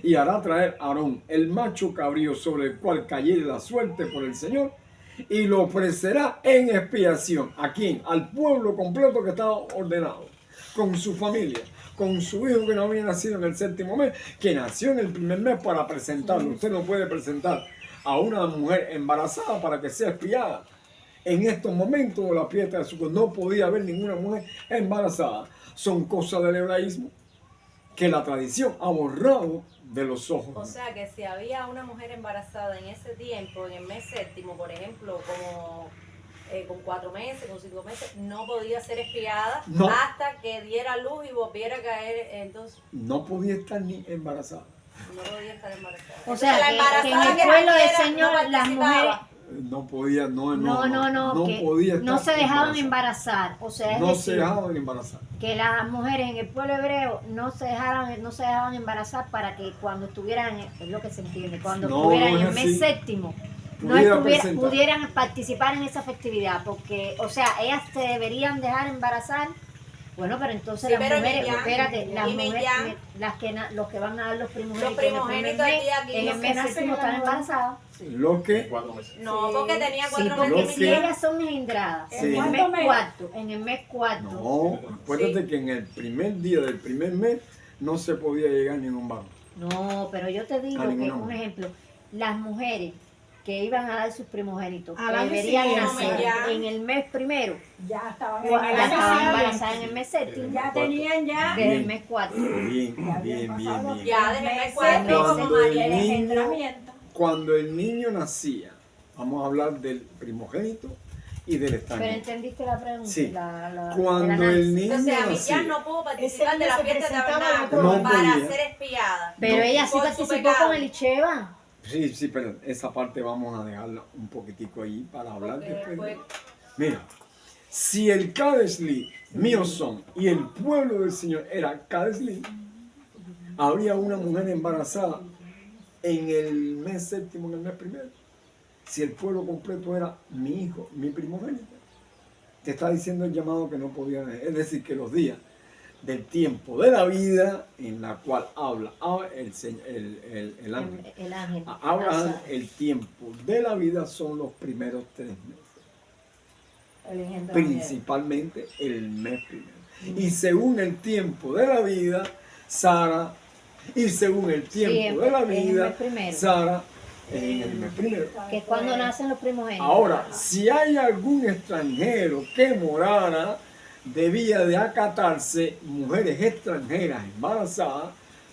Y hará traer Aarón el macho cabrío sobre el cual cayere la suerte por el Señor y lo ofrecerá en expiación. ¿A quién? Al pueblo completo que estaba ordenado, con su familia, con su hijo que no había nacido en el 7º mes, que nació en el 1er mes para presentarlo. Usted no puede presentar a una mujer embarazada para que sea expiada. En estos momentos de la fiesta de Sukkot no podía haber ninguna mujer embarazada. Son cosas del hebraísmo que la tradición ha borrado de los ojos. O sea que si había una mujer embarazada en ese tiempo, en el mes 7º, por ejemplo, como con 4 meses, con 5 meses, no podía ser espiada hasta que diera luz y volviera a caer. Entonces no podía estar ni embarazada. No podía estar embarazada. O sea, la que en el pueblo del Señor las mujeres... no podía, No, que podía no se estar dejaban embarazada. embarazar. O sea, es No se decir, dejaban embarazar. que las mujeres en el pueblo hebreo no se dejaban embarazar para que cuando estuvieran, es lo que se entiende, cuando No, estuvieran no en es el mes así. séptimo, Presentar. pudieran participar en esa festividad, porque, o sea, ellas se deberían dejar embarazar. Bueno, pero entonces Sí, las pero mujeres, Millán, espérate, las y mujeres, Millán, los que van a dar los primogénitos, los primogénitos en el el día primer mes, en 15 el mes nacen séptimo en la están nueva embarazadas. Lo En que, 4 meses. no, porque tenía Sí, 4 porque meses si Millán. ellas son engendradas Sí. en el mes ¿Cuánto mes? cuarto, en el mes cuarto, no, acuérdate que en el primer día del primer mes no se podía llegar ningún varón. no, pero yo te digo A que, ninguna un mujer. ejemplo, las mujeres que iban a dar sus primogénitos, Al que año deberían siguiente, nacer ya. en el mes primero, Ya estaban ya estaban embarazadas. embarazadas en el mes séptimo, Ya tenían ya. desde el Bien. mes 4. Bien, Ya bien, habían bien, pasado bien. Ya desde el mes meses 4 Cuando como el María. el niño- engendramiento. Cuando el niño nacía, vamos a hablar del primogénito y del Pero extranjero. entendiste la pregunta, Sí. el Cuando el análisis. niño O sea, nacía, Millán no pudo participar Ese de la niño se fiesta de presentaba al tabernáculo otro para día. ser espiada. Pero No. ella sí Por su participó pecado. con Elicheva. sí, pero esa parte vamos a dejarla un poquitico ahí para hablar Porque después. fue- Mira, si el Kadeshli, míos son, y el pueblo del Señor era Kadeshli, habría una mujer embarazada en el mes séptimo, en el mes primero. Si el pueblo completo era mi hijo, mi primogénito, te está diciendo el llamado que no podía, es decir, que los días del tiempo de la vida en la cual habla el ángel. El ángel. A Abraham, O sea, el tiempo de la vida son los primeros 3 meses, el engendro. principalmente el mes primero. Y según el tiempo de la vida, Sara, y según el tiempo de la en el vida, mes primero. Sara en el mes primero. Que es cuando nacen los primogénitos. Ahora, si hay algún extranjero que morara, debía de acatarse mujeres extranjeras embarazadas,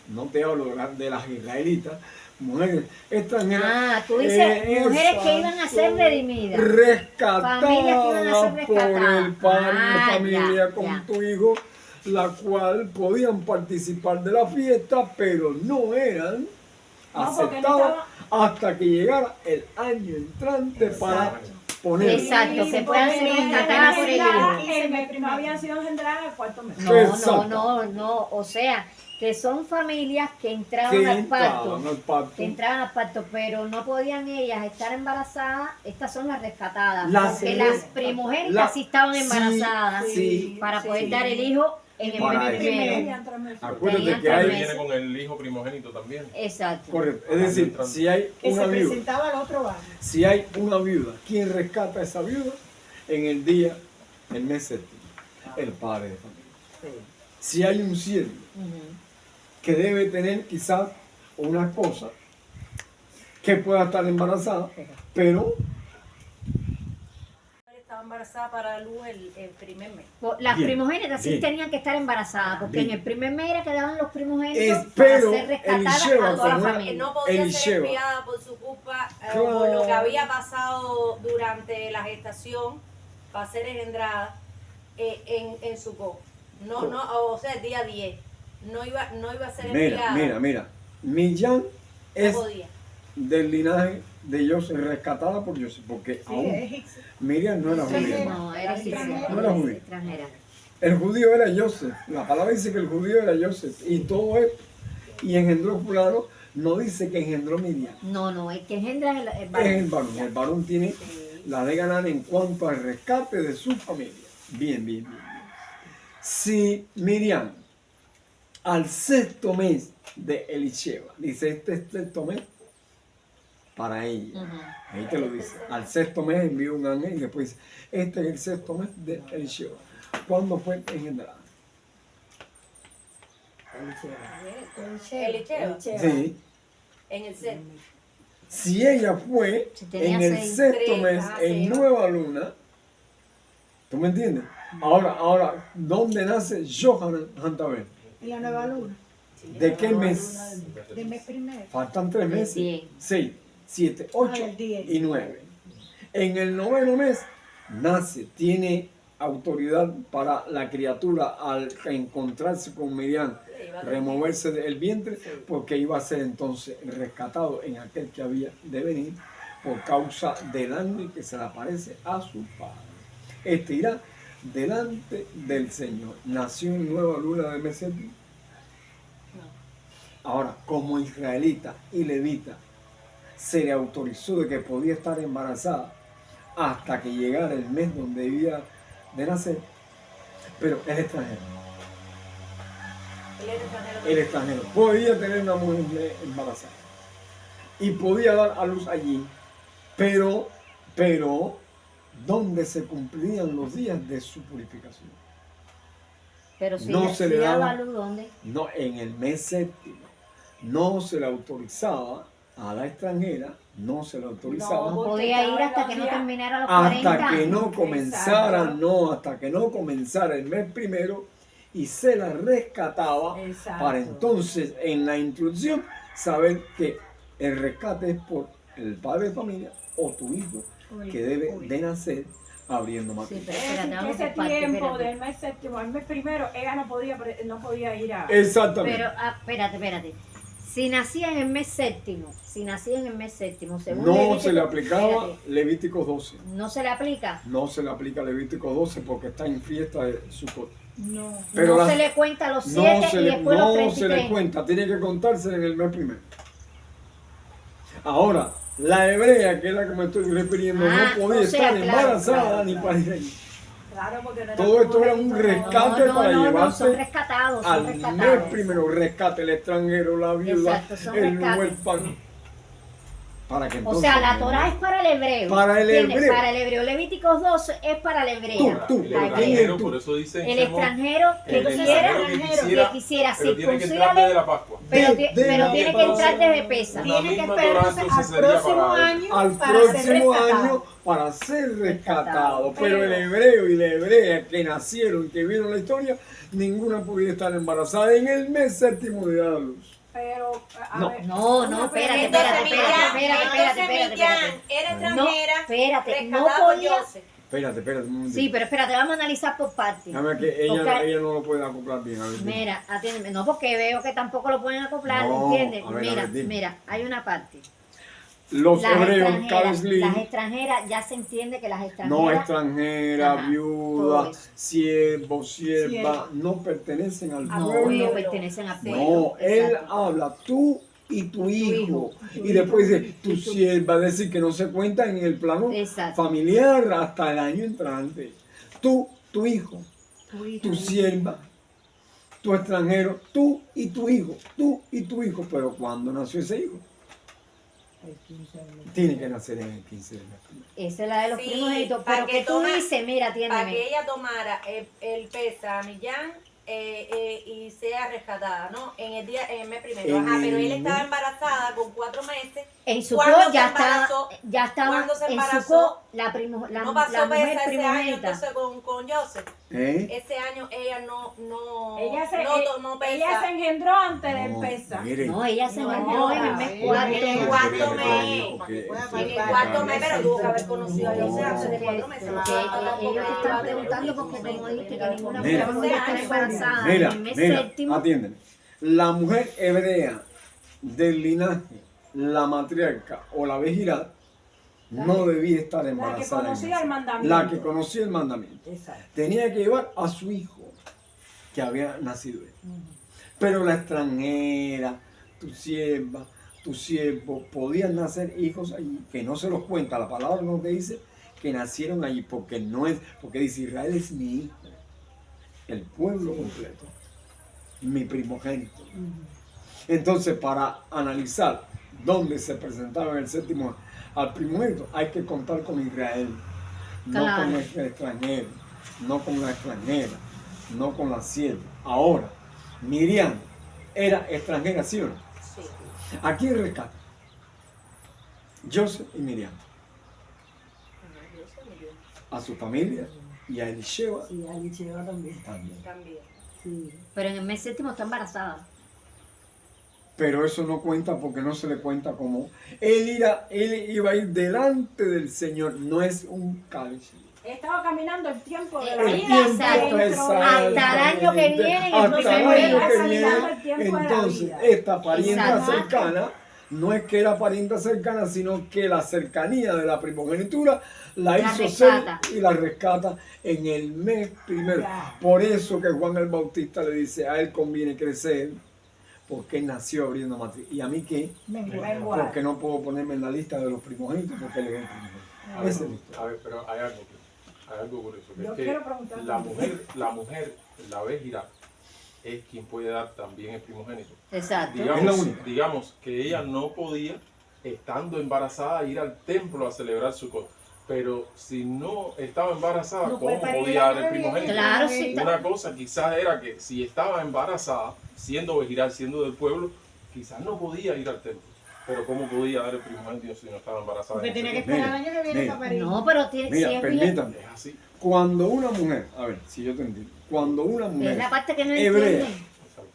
no te hablo de las israelitas, mujeres extranjeras. Ah, tú dices mujeres que iban a ser redimidas. Rescatadas Familias que iban a ser por rescatadas. el padre de Ah, familia ya, con ya. tu hijo, la cual podían participar de la fiesta, pero no eran No, porque no aceptadas hasta que llegara el año entrante para poner. Exacto, que puedan ser rescatadas por el hijo. No habían sido engendradas el cuarto mes. Exacto. No, o sea, que son familias que Que entraban al parto. entraban al parto. Que entraban al parto, pero no podían ellas estar embarazadas. Estas son las rescatadas. Las porque que- las primogénitas la- sí estaban sí, embarazadas sí, para sí. poder dar el hijo en el Para mes eso. primero. Acuérdate Tenían que tres hay, meses. Viene con el hijo primogénito también. Exacto. correcto, es decir, si hay Que una se viuda, presentaba al otro año. si hay una viuda, ¿quién rescata a esa viuda? En el día, el mes séptimo, el padre de familia. Si hay un siervo Ujú. que debe tener quizás una esposa que pueda estar embarazada, pero Estaba embarazada para Luz el primer mes. Las Bien, primogénitas sí bien. tenían que estar embarazadas, porque Bien. en el primer mes era que daban los primogénitos pero para ser rescatadas Elisheva, a toda la como era- familia. No podía ser Elisheva. espiada por su culpa Claro. por lo que había pasado durante la gestación para ser engendrada en su co. O sea, el día 10. No iba a ser espiada. mira, Millán No es podía. del linaje de Joseph, rescatada por Joseph, porque Sí, aún es egipcio. Miriam no era judía. No, era egipcia, No era judía. extranjera. El judío era Joseph. La palabra dice que el judío era Joseph. Y todo esto. Y engendró fulano. No dice que engendró Miriam. No, el que engendra es el Es varón. el varón. El varón tiene la de ganar en cuanto al rescate de su familia. Bien. Si Miriam, al sexto mes de Elisheva, dice este es sexto mes para ella. Ujú. Ahí te lo dice. Al sexto mes envió un ángel y después dice, este es el sexto mes de Elisheva. ¿Cuándo fue engendrada? Elicheva, Sí. en el set. Si ella fue Si tenía en el seis, sexto tres, mes, ajá, en sí. nueva luna, ¿tú me entiendes? Ahora, ¿dónde nace Johanan Hantabel? Y la nueva luna. ¿De qué mes? Del mes primero. Faltan 3 meses. 10. 6, 7, 8 del 10. y 9. En el noveno mes nace, tiene autoridad para la criatura al encontrarse con Miriam, removerse del vientre, porque iba a ser entonces rescatado en aquel que había de venir por causa del ángel que se le aparece a su padre. Este irá delante del Señor. Nació en nueva luna del mes séptimo. Ahora, como israelita y levita, se le autorizó de que podía estar embarazada hasta que llegara el mes donde debía de nacer, pero el extranjero. El extranjero podía tener una mujer embarazada y podía dar a luz allí, pero donde se cumplirían los días de su purificación. Pero si No ella se le daba daba- luz, ¿dónde? No, en el mes séptimo no se le autorizaba a la extranjera, no se le autorizaba No Porque podía ir estaba hasta que no todavía- terminara los 40 hasta que años. no comenzara, Exacto. hasta que no comenzara el mes primero y se la rescataba Exacto. para entonces en la instrucción saber que el rescate es por el padre de familia o tu hijo que debe de nacer abriendo Sí, matrimonio. pero Es espérate, decir, que vamos ese por parte, tiempo espérate. del mes séptimo al mes primero, ella no podía ir a... Exactamente. Pero, espérate. Si nacía en el mes séptimo, según No Levítico, se le aplicaba espérate, Levítico 12. no se le aplica. No se le aplica Levítico 12 porque está en fiesta de Sukkot. No. Pero no las- se le cuenta los No 7 se y le, después los no 33. se le cuenta, tiene que contarse en el mes primero. Ahora, la hebrea, que es la que me estoy refiriendo, Ah, no podía o sea, estar claro, embarazada claro, ni claro. para ir allí. Claro, porque no era Todo esto era un como rescate. No, para son llevarse rescatados, Al son mes rescatados. primero, rescate el extranjero, la viuda, Exacto, son el rescates. huérfano. Para que O entonces, sea, la Torah es para el hebreo. Para el ¿entiendes? hebreo. Para el hebreo. Levíticos 12 es para el hebreo. Tú, El la extranjero, hebrea. por eso dice El Shemot, extranjero que el quiera, extranjero que quisiera, pero tiene que entrar desde la Pascua. pero de tiene la que Pascua. entrar desde Pesa. Una Tiene que misma esperarse Torah, entonces al sería próximo para- año al para ser próximo rescatado. año para ser rescatado. Rescatado. Pero el hebreo y la hebrea que nacieron, que vieron la historia, ninguna podía estar embarazada en el mes séptimo de dar a luz. Pero, a No. ver, No, espérate, Entonces espérate. Millán era extranjera, Espérate, no rescatada por podía. Joseph. Espérate, un momentito. Sí, pero espérate, vamos a analizar por partes. Déjame que ella, Porque- ella no lo puede acoplar bien. A ver, dime. Mira, atiéndeme. No, porque veo que tampoco lo pueden acoplar, No, ¿entiendes? a ver, dime. Mira, hay una parte. Los hebreos, las Carsley, extranjeras, ya se entiende que las no extranjeras extranjera, Ajá, todo viuda, eso. siervo, sierva, Sierva. no pertenecen al no pueblo. pertenecen al pueblo. No, él exacto. habla tú y tu hijo. hijo, Y después dice tu sierva, es decir, que no se cuenta en el plano Exacto. familiar hasta el año entrante. Tú, tu hijo, tu sierva, tu extranjero, tú y tu hijo, pero ¿cuándo nació ese hijo? Tiene que nacer en el 15 de mes. Esa es la de los Sí, primogénitos. para Pero que que tú toma- dices, mira, Para que atiéndeme. ella tomara el pesa a Millán y sea rescatada, ¿no? En el mes primero. En Ajá, pero el él estaba mes- embarazada con 4 meses. En ¿Cuándo Sucot se ya embarazó? estaba ¿Cuándo se en embarazó? Sucot la No pasó mujer pesa ese año primogénita. entonces con Joseph. ¿Eh? Ese año ella no tomó pesa. ella se engendró antes de No, empezar. miren. No, ella se No, engendró en el mes en 4. en el cuarto mes. Porque En el eso- cuarto mes, pero tuvo que haber conocido a Joseph antes de No. 4 meses. Porque ellos te están preguntando porque como dijiste que ninguna Mira. mujer podía estar embarazada Mira, en el mes mira, séptimo. atiéndeme. La mujer hebrea del linaje, la matriarca o la vejidad, no debía estar La que embarazada. en conocía ese- el mandamiento. La que conocía el mandamiento. Exacto. Tenía que llevar a su hijo que había nacido él. Pero la extranjera, tu sierva, tu siervo, podían nacer hijos allí, que no se los cuenta. La palabra no te dice que nacieron allí, porque no es, porque dice Israel es mi hijo, el pueblo completo, mi primogénito. Entonces, para analizar dónde se presentaba en el séptimo al primogénito, hay que contar con Israel, no Claro. con el extranjero, no con la extranjera, no con la sierva. Ahora, Miriam era extranjera, ¿sí o no? Sí. ¿A quién rescata? Joseph y Miriam. A su familia y a Elisheba Sí, a Licheva también. también. También. Sí. Pero en el mes séptimo está embarazada. Pero eso no cuenta porque no se le cuenta como él iba a ir delante del Señor, no es un cáliz. Estaba caminando el tiempo de la El vida. tiempo, dentro de- hasta el año que viene, Hasta entonces el morir. año que Caminando viene, el tiempo de la entonces vida. esta parienta Exacto. cercana no es que era parienta cercana, sino que la cercanía de la primogenitura la hizo rescata. ser y la rescata en el mes primero. Ya. Por eso que Juan el Bautista le dice, a él conviene crecer, porque él nació abriendo matriz. ¿Y a mí qué? Menguar. Porque no puedo ponerme en la lista de los primogénitos, porque él es el primogénito. A ver, Esa es la historia. a ver, pero hay algo curioso, que Yo es que quiero preguntar la también. mujer, la Bejira, es quien puede dar también el primogénito. Exacto. Es la única. Digamos que ella no podía, estando embarazada, ir al templo a celebrar su cosa. Pero si no estaba embarazada, No puede ¿cómo parir podía la dar el bebé. primogénito? Claro, sí. Una cosa quizás era que si estaba embarazada, siendo vejiral, siendo del pueblo, quizás no podía ir al templo. Pero ¿cómo podía dar el primogénito si no estaba embarazada? Porque en ese tenía que tiempo? esperar el año que viene Mira. para parir. No, pero tiene Mira, si es bien. permítanme. Es así. Cuando una mujer, a ver, si yo te entiendo, cuando una Es mujer la parte que no hebrea entienden.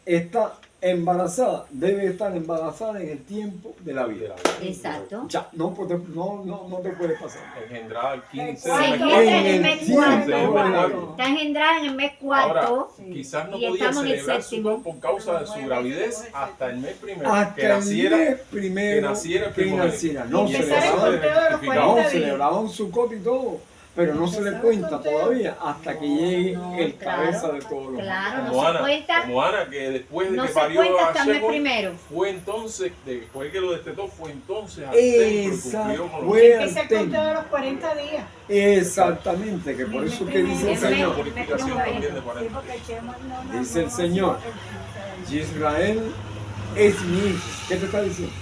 está embarazada, debe estar embarazada en el tiempo de la De vida. la vida. Exacto. Ya, no te puede pasar. Engendrada el 15 Sí, de Sí, mes en cuatro. el mes tiempo cuarto. de la vida. Está engendrada en el mes Ahora, cuarto. Sí. quizás no Y podía estamos en el celebrar su séptimo. don por causa de su gravidez hasta el mes primero. Que Hasta el naciera. mes primero que naciera el primogénito. naciera. No Y empezar el celebraban, conteo de los no, 40 días. celebraban su copia y todo, pero no se le Empezar el cuenta conteo. todavía hasta que llegue No, el claro, cabeza de todos los claro, demás. no Como se Ana, cuenta. como Ana, que después de No que se parió cuenta a hasta el mes Shemón, primero. fue entonces, después que lo destetó, fue entonces al templo y Exacto, cumplió con fue Empieza el al conteo templo. de los 40 días. Exactamente, que por El eso mes que dice el primero. Señor, La purificación también de 40. Sí, porque Chema no Dice el nació Señor, el- Israel es mi hijo. ¿Qué te está diciendo?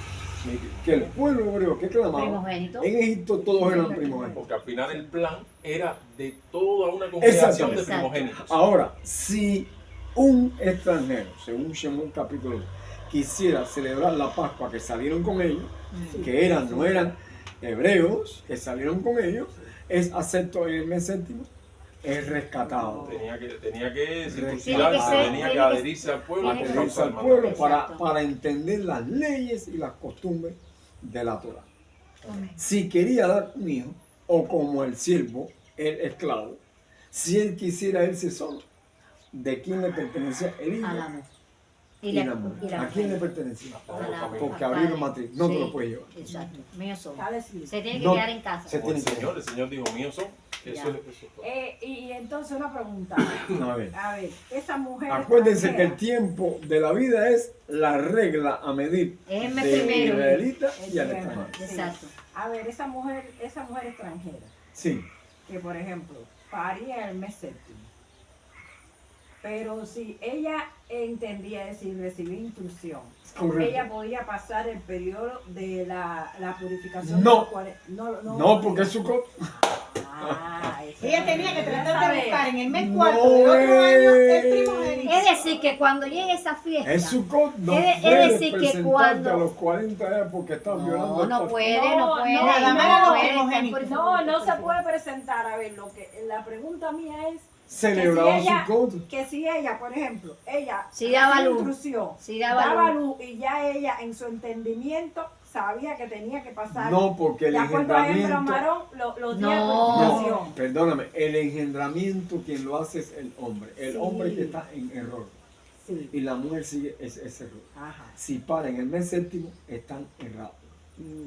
Que el pueblo hebreo que clamaba, Primogénito. en Egipto todos eran primogénitos. Porque al final el plan era de toda una congregación de Exacto. primogénitos. Ahora, si un extranjero, según Shemón capítulo 2, quisiera celebrar la Pascua que salieron con ellos, que no eran hebreos, que salieron con ellos, es acepto en el mes séptimo, es rescatado. Tenía que Tiene que circuncidarse, ser- tenía que tiene que- adherirse al pueblo tiene por que- Adherirse causa al del pueblo mandamiento. Exacto. para entender las leyes y las costumbres de la Torah. Amén. Si quería dar un hijo, o como el siervo, el esclavo, si él quisiera irse solo, ¿de quién le pertenecía el hijo? A la mujer. Y la- la mujer. y la ¿A quién le mujer. pertenecía? A la- Porque al abrieron padre. matriz, no te Sí. lo puedes llevar. Exacto. Míos son. Está decidido. Se tiene que No, quedar en casa. se- Como el Señor dijo, míos son. Ya. Eso es todo. Y entonces una pregunta. A ver. A ver, esa mujer. Acuérdense que el extranjera, tiempo de la vida es la regla a medir Es el mes del primero. israelita y al El extranjero. tiempo. Exacto. A ver, esa mujer extranjera, Sí, que por ejemplo, paría en el mes séptimo. Pero si ella entendía, es decir, recibía instrucción, correcto. ella podía pasar el periodo de la purificación. No. de los 40 No, porque es su Ella tenía que tratar de sabe. buscar en el mes No 4 del otro año el es. primogénito. Es decir, que cuando llegue esa fiesta. Es su no Es puedes decir, que presentarte cuando- a los 40 años porque estás violando No, el no pacto. puede, No, no puede. no, nada más no era lo puede, primogénito. está No se puede presentar. A ver, la pregunta mía es Celebraban que si ella- su cota. que si ella, por ejemplo, ella Sí daba recibe luz. instrucción, Sí daba daba luz. luz y ya ella en su entendimiento sabía que tenía que pasar No, porque el de acuerdo a hembra o engendramiento. varón los días de No. purificación. Perdóname, el engendramiento quien lo hace es el hombre. El Sí. hombre que está en error. Sí. Y la mujer sigue ese error. Ajá. Si para en el mes séptimo, están errados.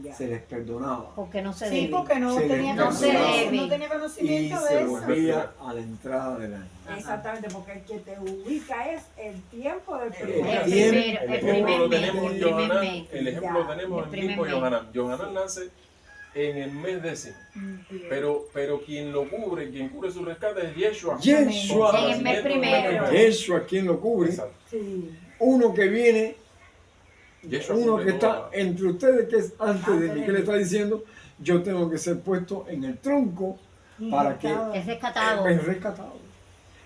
Ya. Se les perdonaba. Porque no se Sí, debe. porque no Se tenía le- no se debe. no tenía Y conocimiento se de eso. volvía a la entrada del año. Ajá. Exactamente, porque el que te ubica es el tiempo del El primero. tiempo- primero, El el ejemplo primer lo mes, tenemos el en primer Johanán. mes. El ejemplo lo tenemos El en el primer mismo mes. Johanán. Johanán nace en el mes décimo. Pero quien lo cubre, quien cubre su rescate es Yeshua. Yeshua. En el mes primero. Yeshua quien lo cubre. Exacto. Sí. Uno que viene, Yeshua uno cubre que está toda- entre ustedes, que es antes de Antes mí, de que le mí. está diciendo, yo tengo que ser puesto en el tronco para que Es rescatado. es rescatado.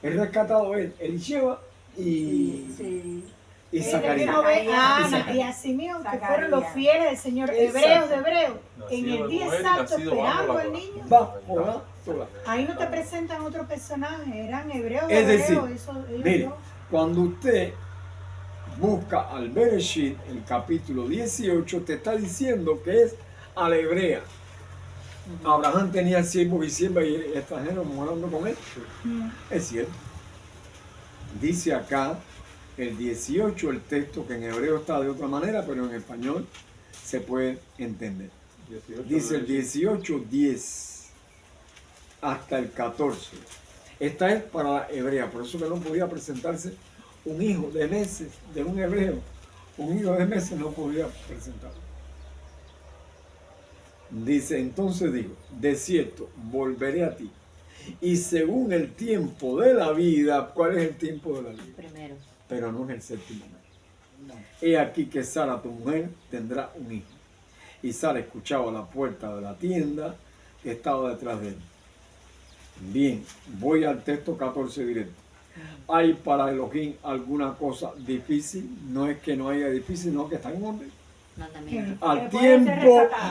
Es rescatado él, Elisheva y, Sí. y Él Zacarías. vino a ver- Y Zacarías. Y así mismo que Zacarías. fueron los fieles del Señor, Exacto. hebreos de hebreos, Nacido en el de día mujer, exacto nacido bajo esperando la al Torah. niño. Bajo la Torah. Ahí no te presentan otros personajes, eran hebreos Es de decir, hebreos. Ellos mire, dos. cuando usted busca al Bereshit, el capítulo 18, te está diciendo que es a la hebrea. Abraham tenía siervos y siervas y extranjeros morando con él. Es cierto. Dice acá el 18, el texto que en hebreo está de otra manera, pero en español se puede entender. 18, Dice el 18, 10 hasta el 14. Esta es para la hebrea, por eso que no podía presentarse un hijo de meses de un hebreo. Un hijo de meses no podía presentarse. Dice, entonces digo, de cierto, volveré a ti. Y según el tiempo de la vida, ¿cuál es el tiempo de la vida? Primero. Pero no es el séptimo mes. He aquí que Sara, tu mujer, tendrá un hijo. Y Sara escuchaba a la puerta de la tienda que estaba detrás de él. Bien, voy al texto 14 directo. ¿Hay para Elohim alguna cosa difícil? No es que no haya difícil, no que está en orden. Mandamiento.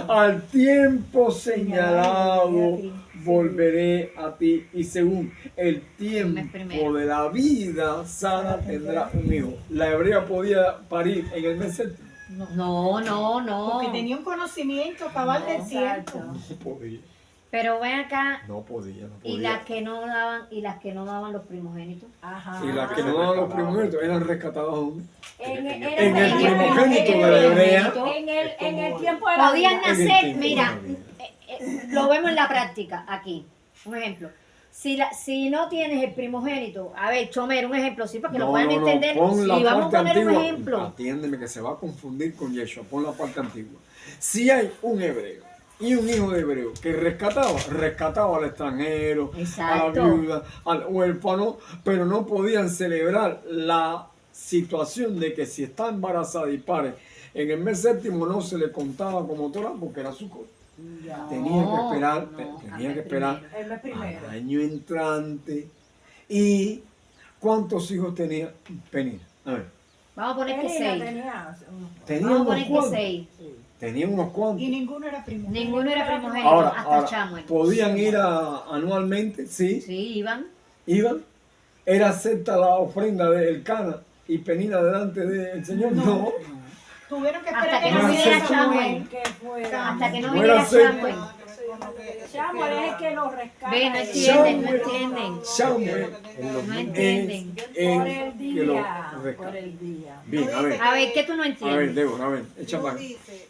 Al tiempo señalado volveré a ti y según el tiempo de la vida Sara tendrá un hijo. La hebrea podía parir en el mes séptimo. No. Porque tenía un conocimiento cabal del tiempo. No podía, Pero ven acá, no podía. y las que no daban los primogénitos. Ajá. Y las que no daban los primogénitos eran rescatadas ¿dónde? En En el primogénito de la hebrea. En el tiempo de la Podían vida. nacer, mira, lo vemos en la práctica, aquí. Un ejemplo. Si no tienes el primogénito, a ver, Chomer, un ejemplo, sí, para que lo puedan entender. Pon la Y vamos a parte poner un antigua. ejemplo. Atiéndeme que se va a confundir con Yeshua. Pon la parte antigua. Si hay un hebreo y un hijo de hebreo que rescataba al extranjero, a Exacto. la viuda, al huérfano, pero no podían celebrar la situación de que si está embarazada y pare en el mes séptimo no se le contaba como Torah porque era su cosa. Tenía que esperar El mes primero. al año entrante. ¿Y cuántos hijos tenía Penina? A ver, Vamos a poner que Penina 6. tenía Vamos a unos poner que cuantos. 6. Tenía unos cuantos. Y ninguno era primogénito. Ninguno era primogénito, Ahora, hasta Chamuel. podían ir anualmente, sí, Sí, iban. iban. ¿Era acepta la ofrenda del Cana y Penina delante del Señor? No. Tuvieron que Hasta esperar que que no naciera viniera Samuel. Chamuel. Que fuera. Hasta que no No viniera era seis. Chamuel. Samuel es el que lo rescata. Ve, no él. entienden. Samuel No entienden. Por el que lo día. rescata. Por el día. Bien, a ver. A ver, ¿qué tú no A ver, entiendes? Débora, a ver, echa No para dice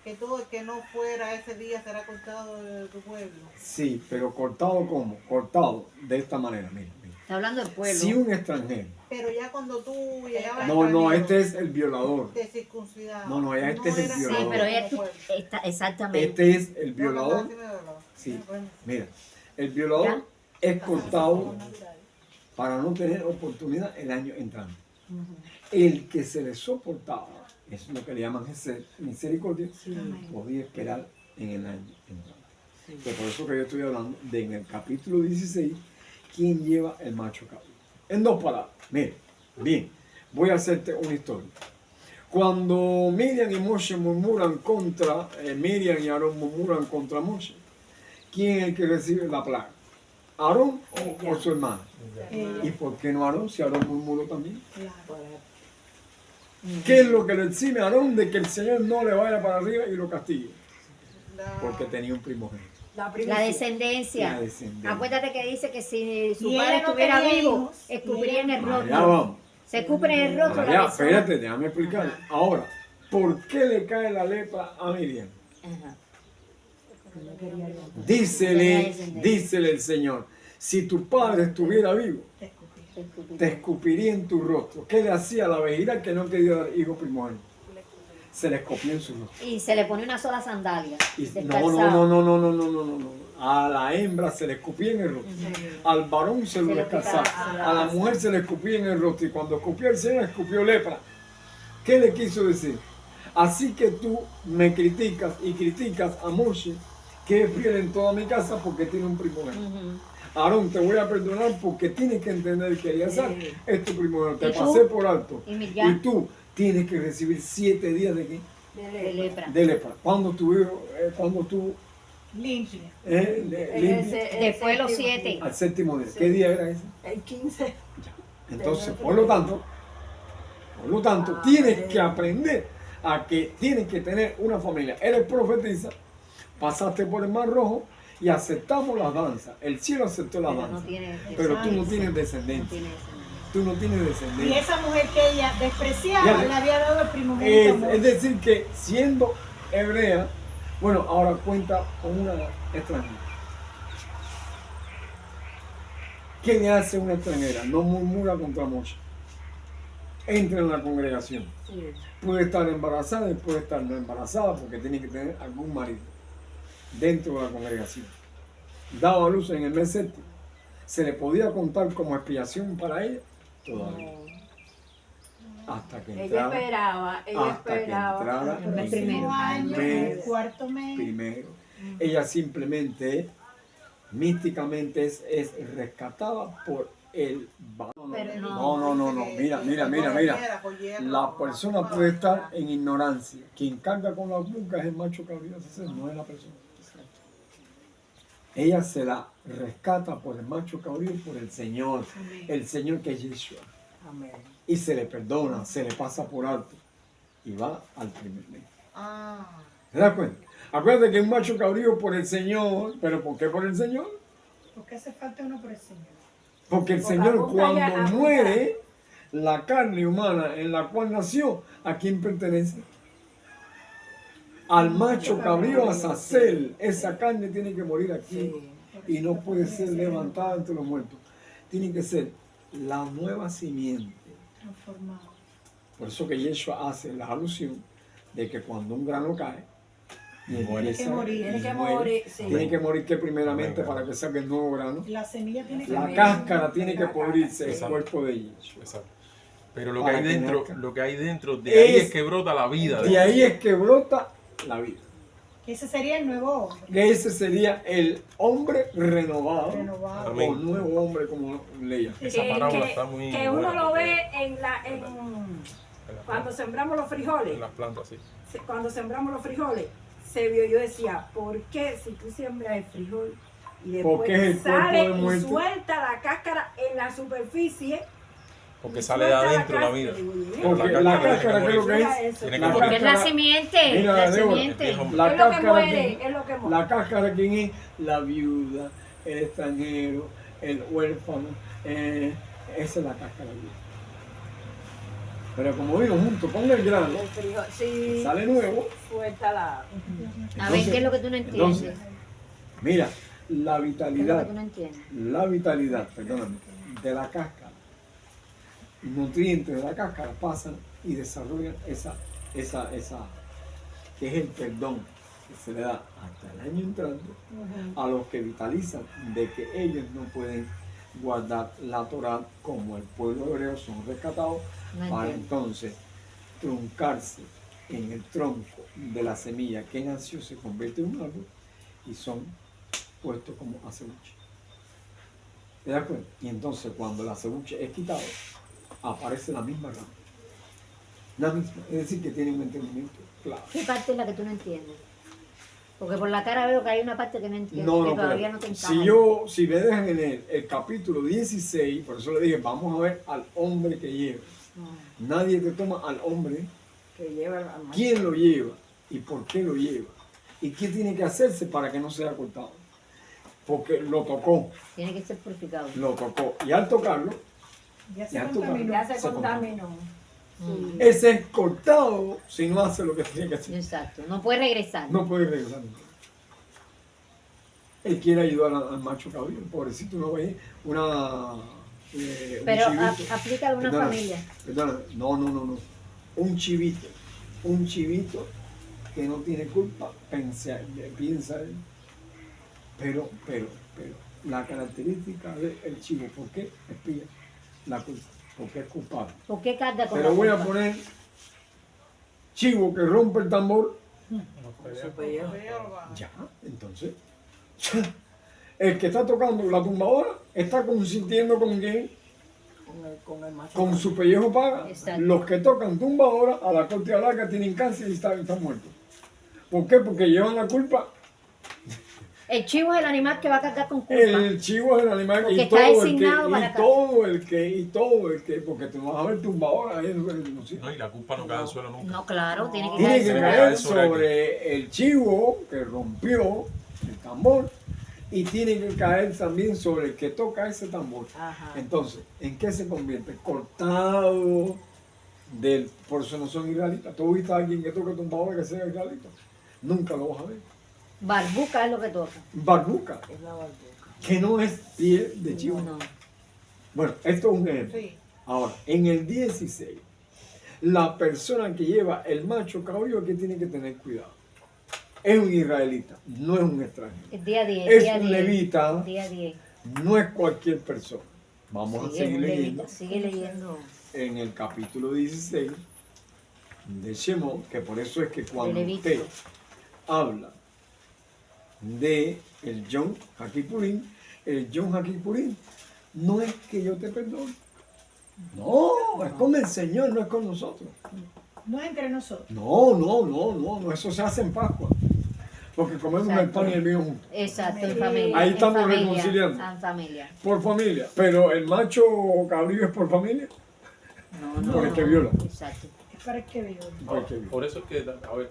que todo el que no fuera ese día será cortado de tu pueblo. Sí, pero cortado ¿cómo? Cortado de esta manera, mira. Está hablando del pueblo. Si un extranjero, Pero ya cuando tú llegabas no, extranjero, este es el violador. te circuncidaban. No, ya este es el eras Sí, violador. pero ella como pueblo. está exactamente. Este es el No, violador. sí me doló. Sí. Bueno, Mira, el violador es cortado para no tener oportunidad el año entrante. El que se le soportaba, es lo que le llaman misericordia, podía esperar en el año entrante. Que por eso que yo estoy hablando de en el capítulo 16, quién lleva el macho cabrío. En dos palabras, mire, bien, voy a hacerte una historia. Cuando Miriam y Moshe murmuran contra, Miriam y Aarón murmuran contra Moshe, ¿quién es el que recibe la plaga? ¿Aarón o su hermano? ¿Y por qué no Aarón si Aarón murmuró también? ¿Qué es lo que le exime a Aarón de que el Señor no le vaya para arriba y lo castigue? Porque tenía un primogénito. La descendencia. La descendencia. Acuérdate que dice que si su Y padre ella no estuviera tenía vivo, hijos, escupirían el Allá rostro. vamos. Se escupen en el rostro. Allá, la persona. espérate, déjame explicar. Ahora, ¿por qué le cae la lepra a Miriam? Ajá. Dícele el Señor, si tu padre estuviera vivo, Se escupirían. te escupiría en tu rostro. ¿Qué le hacía a la vejera que no quería dar hijo primogénito? Se le escupía en su rostro. Y se le pone una sola sandalia. Y descalzado. no. A la hembra se le escupía en el rostro. Al varón se lo Se lo descalzaba. quitaba. A la mujer se le escupía en el rostro. Y cuando escupió el Señor, escupió lepra. ¿Qué le quiso decir? Así que tú me criticas y criticas a Moshe, que es fiel en toda mi casa porque tiene un primogénito. Aarón, te voy a perdonar porque tienes que entender que Eleazar es tu primogénito. Te ¿Y tú? pasé por alto. Y Miriam. Y tú tienes que recibir 7 días de qué? De lepra. De lepra. Cuando tú Limpia. limpias Después de los 7. al séptimo día. ¿Qué día era ese? El 15. Entonces, por lo tanto, tienes que aprender a que tienes que tener una familia. Eres profetisa, pasaste por el Mar Rojo y aceptamos las danzas. El cielo aceptó las Pero no danzas. tiene Pero tú no tienes No descendencia. tiene descendencia. tú no tienes Y descendencia. esa mujer que ella despreciaba Ya. le había dado el primogénito. Es decir, que siendo hebrea, bueno, ahora cuenta con una extranjera. ¿Qué le hace una extranjera? No murmura contra Moshe. Entra en la congregación. Puede estar embarazada y puede estar no embarazada porque tiene que tener algún marido dentro de la congregación. Daba a luz en el mes séptimo. ¿Se le podía contar como expiación para ella? Todavía. Hasta que Ella entrara. esperaba, Hasta que entrara El mes el primero. Año, el mes cuarto mes. primero. Ella simplemente, místicamente, es rescatada por el varón. Pero No. Mira. La persona puede estar en ignorancia. Quien carga con la boca es el macho cabrío, no es la persona. Ella se la rescata por el macho cabrío, por el Señor. El Señor que es Yeshua. Amén. Y se le perdona, se le pasa por alto. Y va al primer mes. ¿Se das cuenta? Acuérdate que un macho cabrío por el Señor. ¿Pero por qué por el Señor? Porque hace falta uno por el Señor. Porque el Porque Señor apunta ya, cuando apunta. muere, la carne humana en la cual nació, ¿a quién pertenece? Al macho cabrío Azazel. Esa carne tiene que morir aquí y no puede ser levantada entre los muertos. Tiene que ser la nueva simiente. Transformado. Por eso que Yeshua hace la alusión de que cuando un grano cae, y Muere. empieza Tiene que morir. Tiene que muere, morir, sí. tiene que morir que primeramente Amén. para que saque el nuevo grano. La semilla tiene que La morir. cáscara tiene que pudrirse, el Exacto. cuerpo de Yeshua. Exacto. Pero lo que Para hay que dentro, nazca. lo que hay dentro, de ahí Es- es que brota la vida. De ahí es que brota la vida. Que ese sería el nuevo hombre. Que ese sería el hombre renovado, Renovado. Amén. o nuevo hombre como leía. Esa parábola está muy que uno buena lo porque ve cuando sembramos los frijoles. en las plantas, sí. Cuando sembramos los frijoles, se vio, yo decía, ¿por qué si tú siembras el frijol y Porque es el después cuerpo sale de y muerte? suelta la cáscara en la superficie? Porque y sale de suelta adentro la cáscara? vida. Digo, "Mira, Porque la la cáscara cáscara, ¿qué es lo que mira es? eso". Tiene que La morir. Porque es la cáscara- simiente. Mira, La Débora, simiente. el viejo- La Es lo que cáscara, muere, es lo que muere. la cáscara, ¿quién es? La viuda, el extranjero, el huérfano. Esa es la cáscara vieja. Pero como vino junto con el grano, El frijol, sí, sale nuevo. suelta la... A ver, ¿qué es lo que tú no entiendes? Entonces, mira, la ¿Qué es lo que vitalidad, tú no entiendes? perdóname, de la cáscara, nutrientes de la cáscara pasan y desarrollan esa, que es el perdón que se le da hasta el año entrante a los que vitalizan de que ellos no pueden guardar la Torah como el pueblo hebreo son rescatados No para entiendo. entonces truncarse en el tronco de la semilla que nació, se convierte en un árbol y son puestos como acebuche. ¿Te das cuenta? Y entonces cuando el acebuche es quitado, aparece la misma rama. La misma, es decir, que tiene un entendimiento claro. ¿Qué parte es la que tú no entiendes? Porque por la cara veo que hay una parte que no entiendo, No, que no, todavía pero no te encaja. si me dejan en el capítulo 16, por eso le dije, vamos a ver al hombre que lleva. Nadie te toma al hombre. que lleva la mano. ¿Quién lo lleva? ¿Y por qué lo lleva? ¿Y qué tiene que hacerse para que no sea cortado? Porque lo tocó, Tiene que ser purificado. lo tocó. Y al tocarlo, Ya se Ya tú, contaminó. Ya se Se contaminó. Mm. ese es cortado si no hace lo que tiene que hacer. Exacto. No puede regresar. No puede regresar nunca. Él quiere ayudar al macho cabrío. Pobrecito, no ve un Pero chivito. aplica a una Perdona, familia. perdona, no. Un chivito que no tiene culpa, piensa él. Pero, la característica del chivo, ¿por qué espía la culpa? Porque es culpable. ¿Por qué carga con Pero la voy a culpa? poner chivo que rompe el tambor, ya, entonces, el que está tocando la tumbadora está consintiendo con quién, Con el macho. con su pellejo paga. Exacto. Los que tocan tumbadora a la corte larga tienen cáncer y están muertos. ¿Por qué? Porque llevan la culpa. El chivo es el animal que va a cargar con culpa. El chivo es el animal Porque y está todo el que, designado para y todo el que, porque tú no vas a ver tumbadora ahí no sé. No, y la culpa no cae al suelo nunca. No, claro, tiene que Tiene caer que sobre caer sobre sobre el chivo que rompió el tambor y tiene que caer también sobre el que toca ese tambor. Ajá. Entonces, ¿en qué se convierte? Cortado del... Por eso no son israelitas. ¿Tú viste a alguien que toque tumbador que sea israelita? Nunca lo vas a ver. Barbuca es lo que toca. Barbuca, Es la barbuca. que no es piel de chivo. No. Bueno, esto es un ejemplo. Sí. Ahora, en el 16, la persona que lleva el macho cabrío que tiene que tener cuidado. Es un israelita, no es un extranjero. Es día 10. Es día un 10, levita, Día 10. no es cualquier persona. Vamos a Sí, es seguir un leyendo. levita. Sigue leyendo. En el capítulo 16 de Shemot, que por eso es que cuando De usted Levítico. habla de el Yom HaKippurim, el Yom HaKippurim no es que yo te perdone. No, es con el Señor, no es con nosotros. No entre nosotros. No, eso se hace en Pascua. Porque comemos el Exacto. pan y el vino juntos. Exacto, en familia. Ahí en estamos familia, reconciliando. En familia. Por familia. Pero el macho cabrío es por familia. No, Por el que viola. Exacto. Es para el que vio. Por el que viola. Por eso es que, a ver,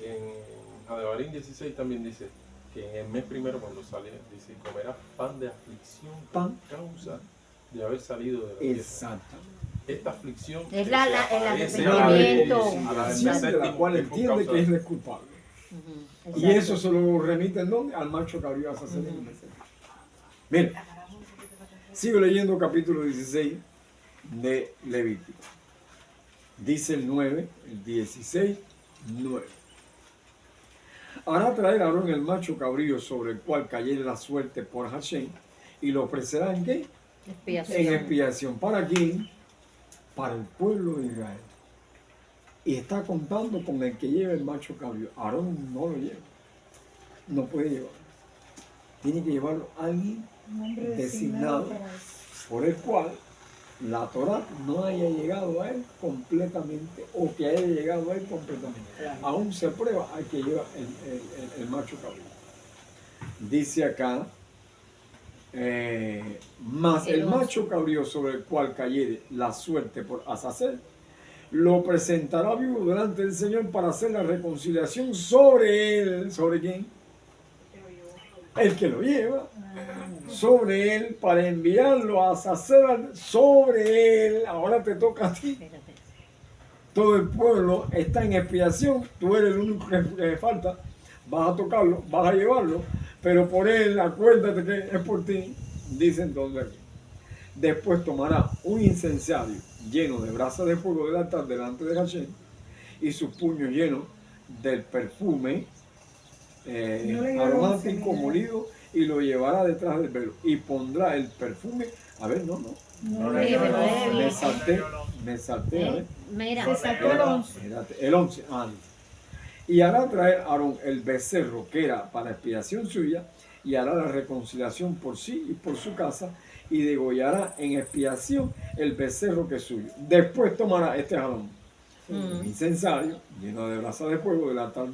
en Adebarín 16 también dice que en el mes primero cuando sale, dice, comerás pan de aflicción Pan. por causa de haber salido de la tierra. Exacto. Esta aflicción Es que la- se el aparece arrepentimiento. a la del mes De la séptimo, cual es por entiende causa que de- es culpable. Ujú, Y exacto. eso se lo remite en dónde? Al macho cabrío a sacerdote. Mira, sigo leyendo capítulo 16 de Levítico. Dice el 9, el 16, 9. Hará traer a Aarón el macho cabrío sobre el cual cayere la suerte por Hashem y lo ofrecerá en qué? Expiación. En expiación. ¿Para quién? Para el pueblo de Israel. Y está contando con el que lleva el macho cabrío. Aarón no lo lleva. No puede llevarlo. Tiene que llevarlo alguien Un hombre Designado. designado para eso. por el cual la Torá no haya llegado a él completamente o que haya llegado a él completamente. Aún se prueba al que lleva el macho cabrío. Dice acá, mas el macho cabrío sobre el cual cayere la suerte por Azazel, lo presentará vivo delante del Señor para hacer la reconciliación sobre él. ¿Sobre quién? El que lo lleva. Sobre él para enviarlo a Azazel sobre él. Ahora te toca a ti. Espérate. Todo el pueblo está en expiación, tú eres el único que falta, vas a tocarlo, vas a llevarlo, pero por él, acuérdate que es por ti, dice entonces aquí. Después tomará un incensario lleno de brasas de fuego del altar delante de Hashem y sus puños llenos del perfume No le dio aromático once, molido y lo llevará detrás del velo y pondrá el perfume, a ver, no, No le dio once. me salté, a ver. Mira, Se sacó el 11. Espérate, el 11, y hará traer a Aarón el becerro que era para expiación suya, y hará la reconciliación por sí y por su casa, y degollará en expiación el becerro que es suyo. Después tomará este Aarón un incensario lleno de brasa de fuego del altar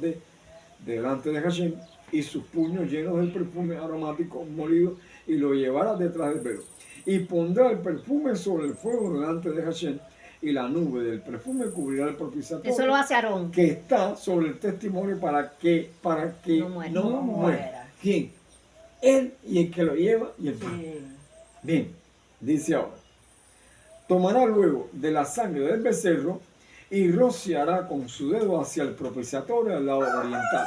delante de Hashem, y sus puños llenos del perfume aromático molido, y lo llevará detrás del velo. Y pondrá el perfume sobre el fuego delante de Hashem, y la nube del perfume cubrirá el propiciatorio eso lo hace Aarón. que está sobre el testimonio para que No muera. no No muera. muera. ¿Quién? Él y el que lo lleva y el pan. Bien, dice ahora, tomará luego de la sangre del becerro y rociará con su dedo hacia el propiciatorio al lado oriental.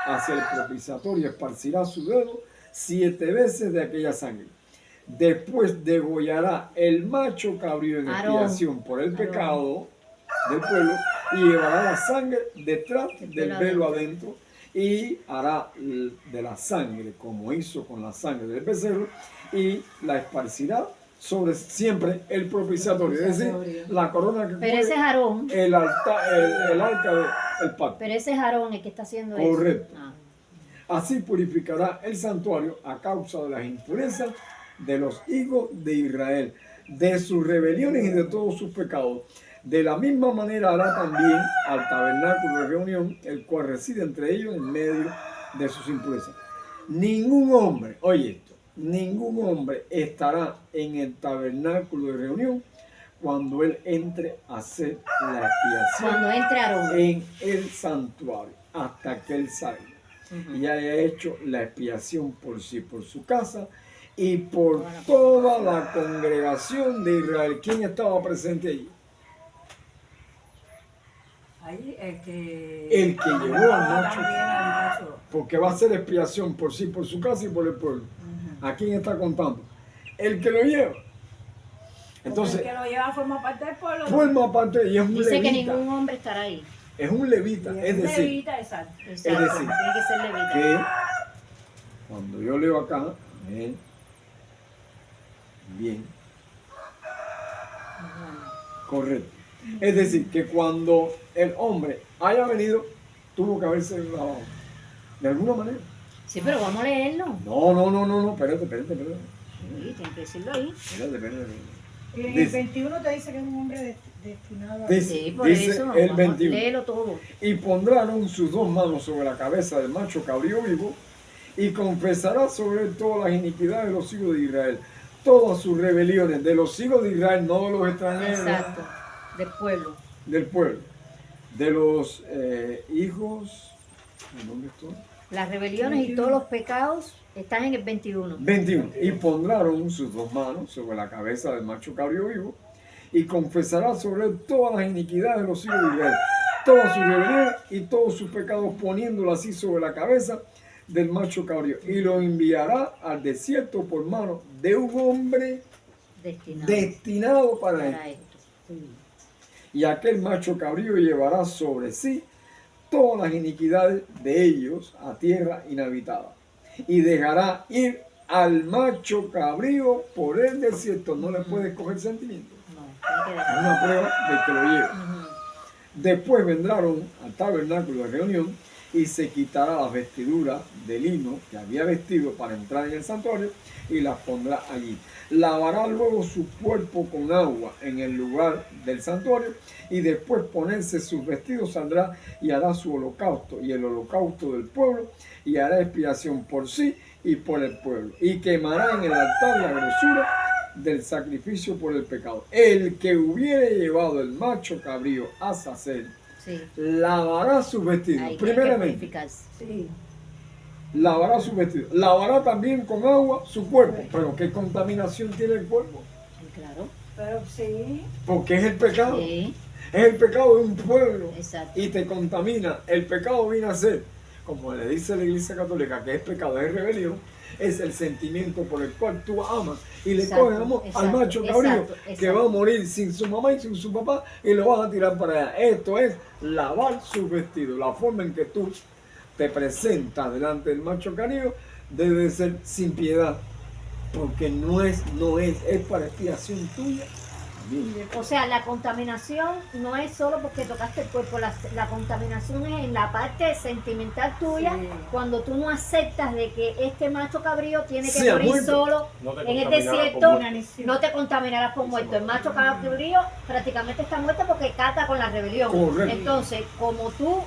Hacia el propiciatorio esparcirá su dedo 7 veces de aquella sangre. Después degollará el macho cabrío en Aarón. expiación por el Aarón. pecado del pueblo y llevará la sangre detrás del velo adentro y hará de la sangre como hizo con la sangre del becerro y la esparcirá sobre siempre el propiciatorio, es decir, la corona que Pero ese es cubre Aarón. el altar, el arca del pacto. Pero ese es Aarón el que está haciendo eso. Correcto. Ah. Así purificará el santuario a causa de las impurezas de los hijos de Israel, de sus rebeliones y de todos sus pecados. De la misma manera hará también al tabernáculo de reunión, el cual reside entre ellos en medio de sus impurezas. Ningún hombre, oye esto, ningún hombre estará en el tabernáculo de reunión cuando él entre a hacer la expiación Cuando entre Aarón. en el santuario hasta que él salga. y haya hecho la expiación por sí, por su casa y por toda la congregación de Israel. ¿Quién estaba presente allí? Ahí el que llevó al macho. también al macho. Porque va a hacer expiación por sí, por su casa y por el pueblo. ¿A quién está contando? El que lo lleva. Entonces, el que lo lleva forma parte del pueblo. forma parte y es un Dice que levita. ningún hombre estará ahí. Es un levita, es decir, Levita, exacto. Exacto, decir, tiene que ser levita. que cuando yo leo acá, bien, correcto. Es decir, que cuando el hombre haya venido, tuvo que haberse lavado. De alguna manera. Sí, pero vamos a leerlo. No, espérate. Sí, tiene que decirlo ahí. Espérate. Y en el Dice- 21 te dice que es un hombre destinado a... Dice- Sí, por dice eso. el Vamos, 21. léelo todo. Y pondrán sus dos manos sobre la cabeza del macho cabrío vivo y confesará sobre él todas las iniquidades de los hijos de Israel, todas sus rebeliones de los hijos de Israel, no de los extranjeros, Exacto. Del pueblo. del pueblo, de los hijos, ¿en dónde estoy? Las rebeliones y todos los pecados están en el 21. 21. Y pondrán sus dos manos sobre la cabeza del macho cabrío vivo y confesará sobre él todas las iniquidades de los hijos de Israel, todas sus rebeliones y todos sus pecados, poniéndolo así sobre la cabeza del macho cabrío, y lo enviará al desierto por mano de un hombre destinado para él. para esto. Y aquel macho cabrío llevará sobre sí todas las iniquidades de ellos a tierra inhabitada, y dejará ir al macho cabrío por el desierto. No le puede coger sentimiento. No, tiene que Es dejar. una prueba de que lo lleva. Ujú. Después vendrán al tabernáculo de reunión y se quitará las vestiduras de lino que había vestido para entrar en el santuario y las pondrá allí. Lavará luego su cuerpo con agua en el lugar del santuario y después ponerse sus vestidos saldrá y hará su holocausto y el holocausto del pueblo y hará expiación por sí y por el pueblo y quemará en el altar la grosura del sacrificio por el pecado. El que hubiere llevado el macho cabrío a sacer Sí. lavará sus vestidos. Ahí tiene que Primeramente, purificarse. Sí. lavará sus vestidos. Lavará también con agua su cuerpo. Pero ¿qué contaminación tiene el cuerpo? Sí, claro. Pero sí. Porque es el pecado. Sí, Es el pecado de un pueblo. exacto. Y te contamina. El pecado viene a ser, como le dice la Iglesia Católica, que es pecado, es rebelión. Es el sentimiento por el cual tú amas y le Exacto, coges amor al exacto, macho cabrío exacto, que exacto. va a morir sin su mamá y sin su papá y lo vas a tirar para allá. Esto es lavar sus vestidos. La forma en que tú te presentas delante del macho cabrío debe ser sin piedad, porque no es para expiación tuya. O sea, la contaminación no es solo porque tocaste el cuerpo, la contaminación es en la parte sentimental tuya, Sí. cuando tú no aceptas de que este macho cabrío tiene que Sea morir muerto. solo No te en el contaminarás desierto, con muerte. no te contaminarás con muerto. El macho cabrío prácticamente está muerto porque cata con la rebelión. Correcto. Entonces, como tú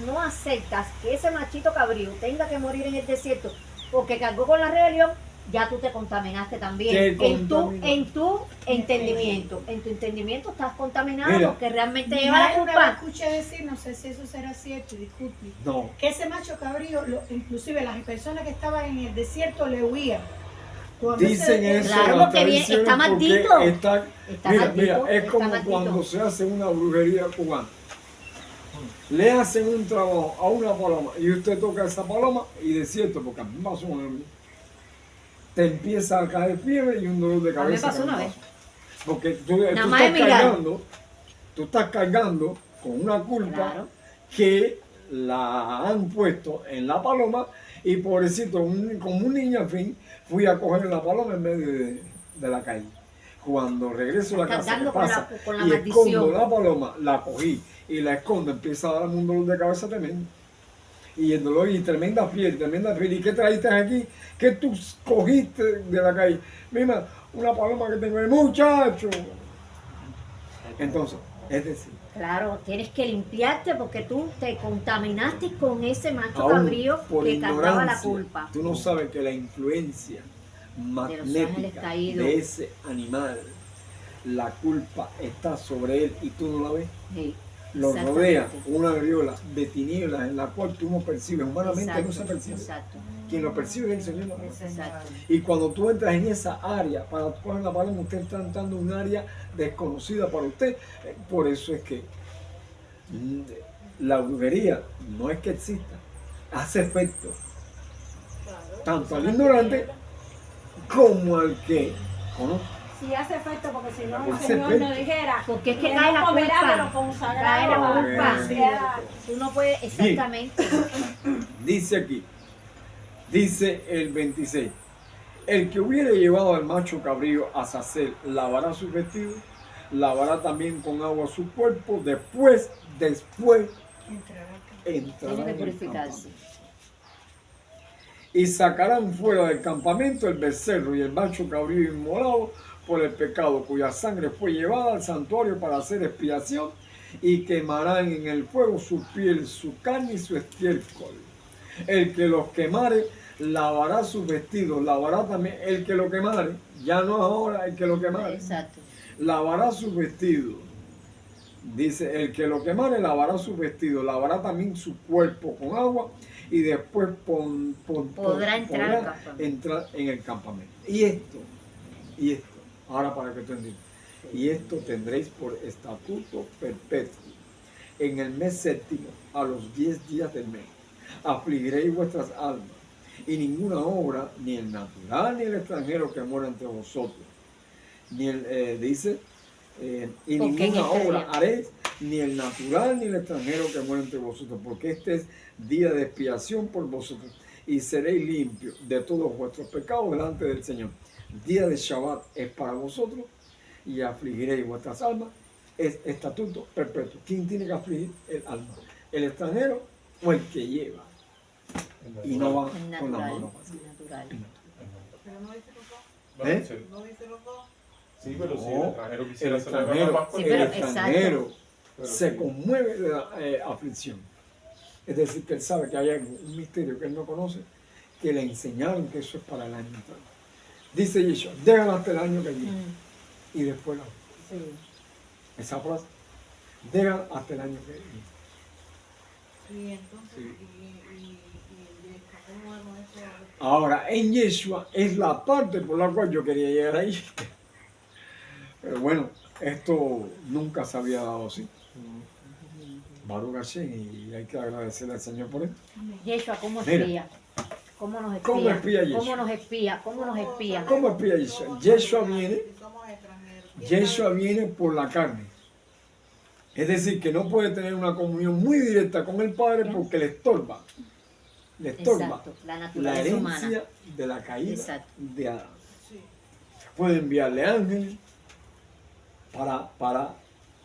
no aceptas que ese machito cabrío tenga que morir en el desierto porque cargó con la rebelión, ya tú te contaminaste también. ¿Qué En tu contaminó? entendimiento. En tu entendimiento estás contaminado Mira. porque realmente Mi lleva la madre una vez culpa. escuché decir, no sé si eso será cierto, disculpe, No. que ese macho cabrío, inclusive las personas que estaban en el desierto le huían. Cuando Dicen ese- eso. Claro, las porque bien, tradiciones, está porque maldito. mira, Está maldito, mira, es está como maldito. cuando se hace una brujería cubana. Le hacen un trabajo a una paloma y usted toca esa paloma y de cierto, porque a mí me pasó una vez, te empieza a caer fiebre y un dolor de A mí me cabeza. pasó que una no vez. pasa. Porque tú más de mirar. tú estás cargando con una culpa Claro. que la han puesto en la paloma y pobrecito, como un niño al fin, fui a coger la paloma en medio de la calle. Cuando regreso a la casa, Cargando ¿qué pasa? con la Y maldición. escondo la paloma, la cogí y la escondo, empieza a darme un dolor de cabeza tremendo. Y el dolor y tremenda piel. ¿Y qué trajiste aquí? ¿Qué tú cogiste de la calle? Mira, una paloma que tengo ahí, muchacho. Entonces, es decir, Claro, tienes que limpiarte porque tú te contaminaste con ese macho aún cabrío por que cargaba la ignorancia, culpa. tú no sabes que la influencia ángeles magnética caídos. de ese animal, la culpa está sobre él y tú no la ves. Sí. lo Exactamente. rodea una aureola de tinieblas en la cual tú no percibes, humanamente no se percibe. Exacto. Quien lo percibe es el Señor. nada más. Exacto. Y cuando tú entras en esa área, para coger la palabra, usted está entrando en un área desconocida para usted. Por eso es que la brujería no es que exista, hace efecto tanto al ignorante como al que conoce. Si hace efecto, porque si no, el Hace Señor efecto. nos dijera Porque es que que cae no la comerá de lo culpa. consagrado. Cae la culpa. Sea- Tú no puedes, exactamente. Dice aquí, dice el 26, el que hubiere llevado al macho cabrío a sacer, lavará sus vestidos, lavará también con agua su cuerpo, después entrará Tiene que en el purificarse. campamento. Y sacarán fuera del campamento el becerro y el macho cabrío inmolado por el pecado, cuya sangre fue llevada al santuario para hacer expiación, y quemarán en el fuego su piel, su carne y su estiércol. El que los quemare lavará sus vestidos, lavará también el que lo quemare, ya no ahora el que lo quemare, Exacto. lavará sus vestidos. Dice, el que lo quemare lavará sus vestidos, lavará también su cuerpo con agua, y después Podrá entrar al campamento. entrar en el campamento. Y esto, ahora para que tú entiendas, y esto tendréis por estatuto perpetuo. En el mes séptimo, a los 10 días del mes, afligiréis vuestras almas, y ninguna obra, ni el natural ni el extranjero que mora entre vosotros, ni el, dice, y Porque en ninguna este obra día- haréis, ni el natural ni el extranjero que mora entre vosotros, porque este es día de expiación por vosotros, y seréis limpios de todos vuestros pecados delante del Señor. Día de Shabbat es para vosotros, y afligiréis vuestras almas, es estatuto perpetuo. ¿Quién tiene que afligir el alma? ¿El extranjero o el que lleva? Y no va El con la natural. mano vacía. El natural. Pero no dice los dos. ¿Eh? Sí, No dice los dos. sí, pero si el No, extranjero El quisiera celebrar la extranjero, Pascua, Sí, el pero extranjero pero se sí. conmueve de la aflicción. Es decir, que él sabe que hay algo, un misterio que él no conoce, que le enseñaron que eso es para el año entrante. Dice Yeshua, déjalo hasta el año que viene. Mm, Y después la sí. esa frase, déjalo hasta el año que viene. Y entonces, y ¿cómo vemos eso? Ahora, en Yeshua es la parte por la cual yo quería llegar ahí. Pero bueno, esto nunca se había dado así. Baruch Hashem, y hay que agradecerle al Señor por esto. Yeshua, ¿cómo Mira. espía? ¿Cómo nos espía? ¿Cómo espía Yeshua? ¿Cómo nos espía? ¿Cómo nos espía? ¿Cómo explica Yeshua? Yeshua viene, Si somos extranjeros. Yeshua viene por la carne. Es decir, que no puede tener una comunión muy directa con el Padre porque le estorba. Le estorba Exacto, la la naturaleza herencia humana. de la caída Exacto. de Adán. Sí. Puede enviarle ángeles para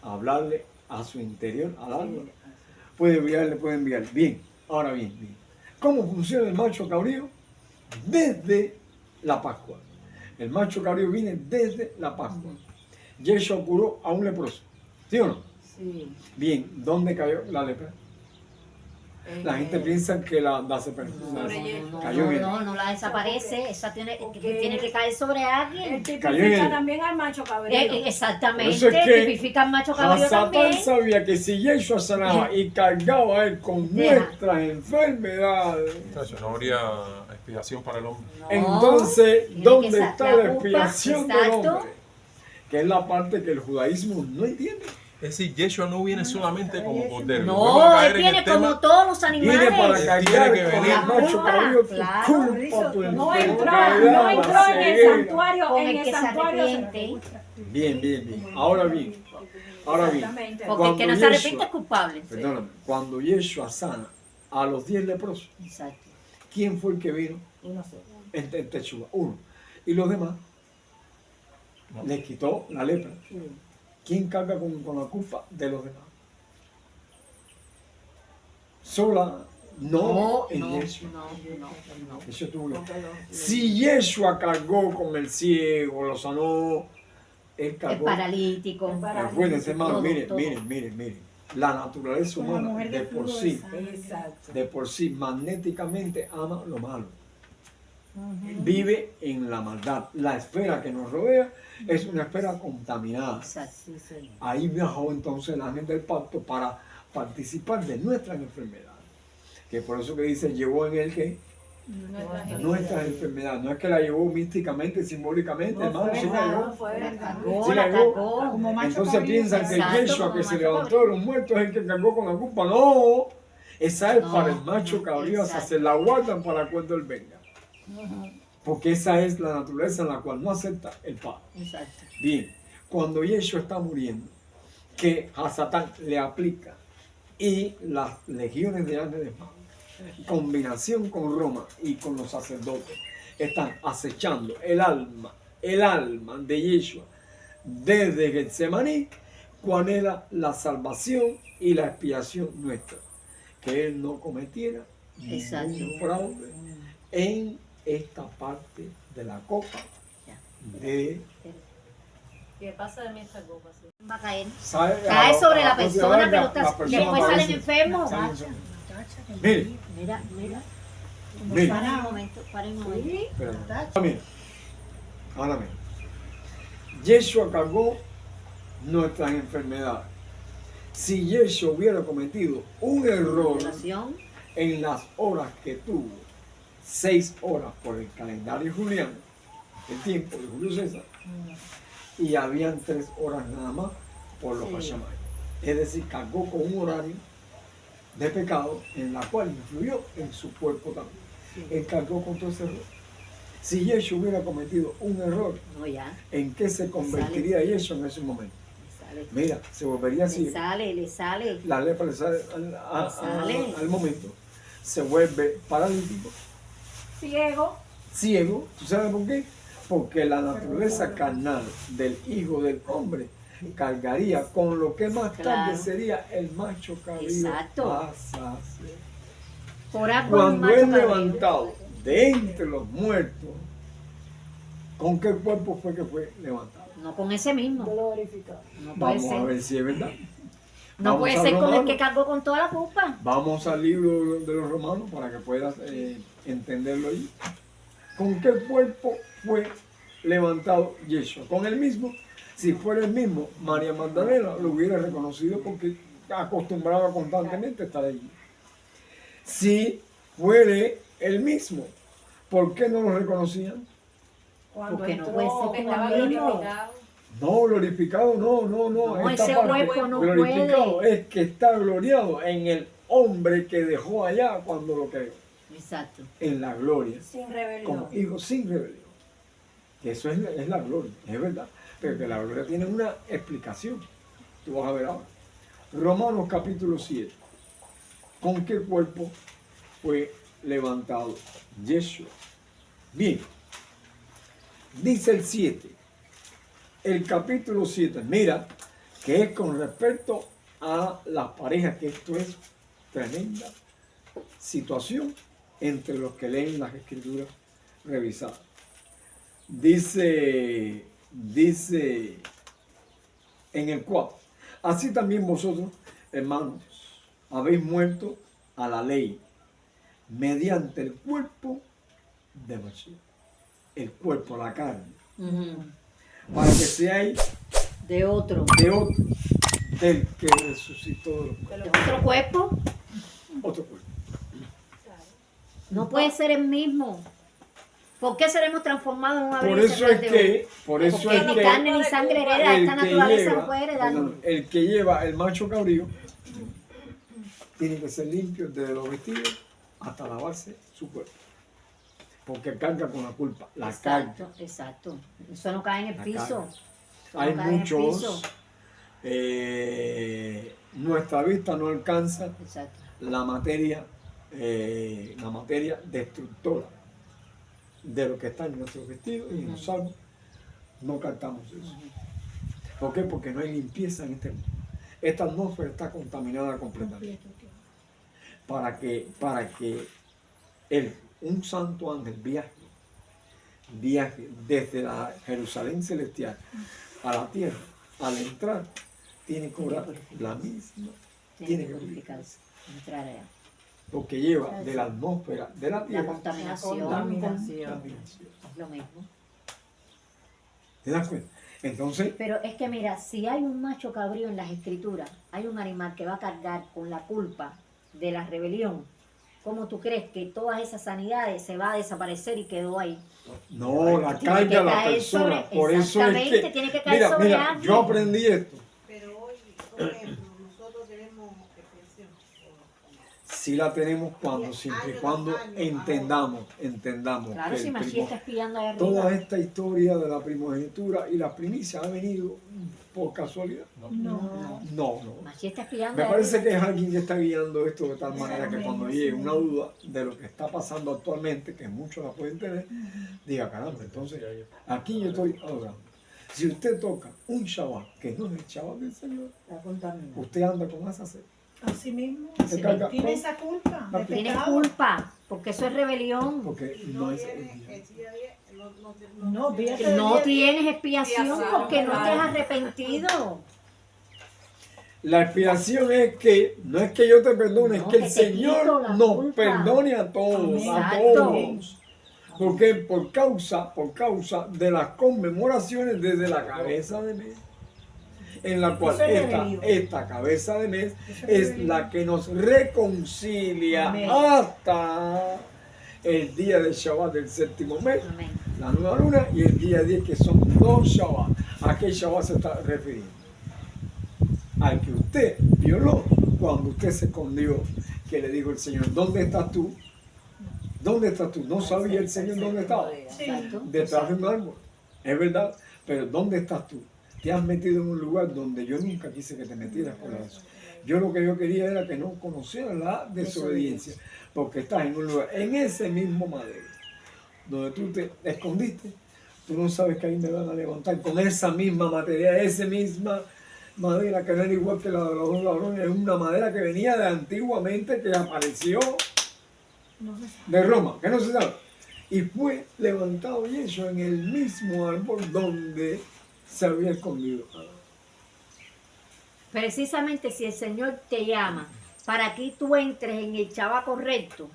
hablarle a su interior, al alma. Puede enviarle. Bien, ahora bien. ¿Cómo funciona el macho cabrío? Desde la Pascua. El macho cabrío viene desde la Pascua. Yeshua curó a un leproso. ¿Sí o no? Sí. Bien, ¿dónde cayó la lepra? La gente piensa que la cayó en No la desaparece. Esa tiene Ok. que, tiene que caer sobre Él alguien. Cayó en tipifica él. también al macho cabrío. Exactamente. Por eso es que Tipifica al macho cabrío Hasatán también. sabía que si Yeshua sanaba y cargaba a él con Deja. nuestras enfermedades, Muchachos, no habría expiación para el hombre. No, entonces, tiene ¿dónde que sa- está la la culpa, expiación del exacto. hombre? Que es la parte que el judaísmo no entiende. Es decir, Yeshua no viene solamente como cordero. Vamos No, a caer él en viene el tema. como todos los animales. Viene para Él cargar tiene que con venir. el macho cabrío tu Claro. culpa, tu No enfermedad, entró la en el ceguera. santuario. Con En el el que se santuario se arrepiente. Bien. Ahora bien. Exactamente. Porque el que no se Cuando arrepiente Yeshua- es culpable. Perdóname, cuando Yeshua sana a los 10 leprosos, Exacto. ¿quién fue el que vino? Uno solo. En Techua, uno. Y los demás les quitó la lepra. ¿Quién carga con la culpa de los demás? Sola, no en Yeshua. No. Eso estuvo bien. Si Yeshua cargó con el ciego, lo sanó, él El cargó. paralítico. Acuérdense, hermano, Todo, miren, todo. miren. La naturaleza Como la humana mujer de de por flujo sí, de sangre. Exacto. de por sí, magnéticamente ama lo malo. vive en la maldad. La esfera que nos rodea es una esfera contaminada. Exacto. Sí, señor. Ahí viajó entonces el ángel del pacto para participar de nuestras enfermedades. Que por eso que dice, llevó en él que nuestras enfermedades. No es que la llevó místicamente, simbólicamente, hermano, sí la llevó. Sí la llevó. Como macho Entonces cabrío. piensan que Exacto, Yeshua como que se macho levantó de los muertos es el que cargó con la culpa. No, esa es No, para el macho cabrío, o sea, exacto. se la guardan para cuando él venga. Porque esa es la naturaleza en la cual no acepta el Padre. Exacto. Bien, cuando Yeshua está muriendo, que a Satán le aplica y las legiones de ángeles más, combinación con Roma y con los sacerdotes, están acechando el alma de Yeshua desde Getsemaní, ¿cuál era la salvación y la expiación nuestra? Que él no cometiera Exacto. ningún fraude en esta parte de la copa de... ¿Qué pasa de mí esta copa? Sí. Va a caer. ¿sabe? Cae sobre la próxima persona, vez pero la persona después parece- salen enfermos. salen enfermos. Mire, Mira, mira. mire. Para un momento, para un momento. Espérame. Ahora mira. Yeshua cargó nuestras enfermedades. Si Yeshua hubiera cometido un error Oración. en las horas que tuvo, 6 horas por el calendario juliano, el tiempo de Julio César, y habían 3 horas nada más por los Sí. Hashamayim. Es decir, cargó con un horario de pecado en la cual influyó en su cuerpo también. Él cargó con todo ese error. Si Yeshua hubiera cometido un error, No, ya. ¿en qué se convertiría Yeshua en ese momento? Le sale. Mira, se volvería así. Le sale, le sale. La lepra le sale Sale. al momento. Se vuelve paralítico, Ciego. ciego. ¿Tú sabes por qué? Porque la naturaleza carnal del Hijo del Hombre cargaría con lo que más tarde Claro. sería el macho cabrío. Exacto. a saciar. Por algo Cuando macho es cabrío. levantado de entre los muertos, ¿con qué cuerpo fue que fue levantado? No con ese mismo. Glorificado. No puede Vamos a ser. ver si es verdad. No Vamos puede a ser con el Romanos. que cargó con toda la culpa. Vamos al libro de los Romanos para que puedas entenderlo ahí. ¿Con qué cuerpo fue levantado Yeshua? ¿Con el mismo? Si fuera el mismo, María Magdalena lo hubiera reconocido porque acostumbraba constantemente a estar allí. Si fuere el mismo, ¿por qué no lo reconocían? Cuando Porque no entró, puede ser Porque como estaba el mismo. glorificado. No, glorificado, no. No, Esta ese parte, cuerpo no glorificado puede. es que está gloriado en el hombre que dejó allá cuando lo creó, Exacto. en la gloria, sin rebelión. como hijo sin rebelión. Que eso es la gloria, es verdad, pero que la gloria tiene una explicación. Tú vas a ver ahora. Romanos capítulo 7. ¿Con qué cuerpo fue levantado Yeshua? Bien, dice el 7. El capítulo 7, mira, que es con respecto a las parejas, que esto es tremenda situación entre los que leen las escrituras revisadas. Dice en el 4, así también vosotros, hermanos, habéis muerto a la ley mediante el cuerpo de Mashiach. El cuerpo, la carne, Ujú. para que seáis De otro. de otro, del que resucitó de los muertos. De otro cuerpo. Otro cuerpo. No puede ser el mismo. ¿Por qué seremos transformados en un abrir Por y eso cerrar es de que, ojos? por eso Porque es ni que carne ni sangre hereda, esta naturaleza no puede heredar. el que lleva el macho cabrío tiene que ser limpio desde los vestidos hasta lavarse su cuerpo. Porque carga con la culpa, la carga. Exacto, exacto. Eso no cae en el La piso. carga. Eso Hay no cae en el piso. muchos, nuestra vista no alcanza Exacto. la materia destructora de lo que está en nuestros vestidos y en los salmos. No captamos eso. ¿Por qué? Porque no hay limpieza en este mundo. Esta atmósfera está contaminada completamente. Para que un santo ángel viaje desde la Jerusalén celestial a la tierra, al entrar, tiene que orar la misma. Tiene que purificarse. Entrar allá. porque lleva de la atmósfera de la La tierra contaminación contaminación. es lo mismo. ¿Te das cuenta? Entonces, Pero es que mira, si hay un macho cabrío en las escrituras, hay un animal que va a cargar con la culpa de la rebelión, ¿cómo tú crees que todas esas sanidades se va a desaparecer y quedó ahí? no, la Tiene que carga la caer persona. sobre- Por eso es exactamente, que, tiene que caer sobre mira, alguien. yo aprendí esto. Pero hoy, por ejemplo, nosotros tenemos expresión. Sí la tenemos cuando, siempre y cuando entendamos Claro, que si el Mashiach está espiando ahí toda arriba. esta historia de la primogenitura y la primicia ha venido por casualidad. No. No. Mashiach está espiando Me ahí parece arriba. que es alguien que está guiando esto de tal manera que cuando llegue una duda de lo que está pasando actualmente, que muchos la pueden tener, diga, caramba, entonces aquí yo estoy adorando. Si usted toca un Shabbat que no es el Shabbat del Señor, Está contaminado. usted anda con esa sed. Así mismo. Se carga Tiene esa culpa de Tienes pecado. culpa, porque eso es rebelión. porque No no es tiene el día. el día 10, No, fíjate. No tienes expiación Expiación, porque no te has claro. arrepentido. La expiación es que no es que yo te perdone, es No, que el que te quito Señor la nos culpa. perdone a todos, a Exacto. todos. Porque por causa de las conmemoraciones desde la cabeza de mes, en la cual Eso es rebelión. esta cabeza de mes Eso es es rebelión. la que nos reconcilia Amén. hasta el día del Shabbat del séptimo mes, Amén. la nueva luna, y el día 10, que son 2 Shabbat. ¿A qué Shabbat se está refiriendo? Al que usted violó cuando usted se escondió, que le dijo el Señor, ¿dónde estás tú? ¿Dónde estás tú? No sabía el Señor dónde estaba. Sí. Exacto. Detrás de un árbol. Es verdad, pero ¿dónde estás tú? Te has metido en un lugar donde yo nunca quise que te metieras por eso. Yo lo que yo quería era que no conocieras la desobediencia, porque estás en un lugar, en ese mismo madero, donde tú te escondiste, tú no sabes que ahí me van a levantar con esa misma materia, esa misma madera que no era igual que la de los dos ladrones, es una madera que venía de antiguamente, que apareció No se sabe. de Roma, que no se sabe, y fue levantado y hecho en el mismo árbol donde se había escondido. Precisamente si el Señor te llama para que tú entres en el Shabbat correcto,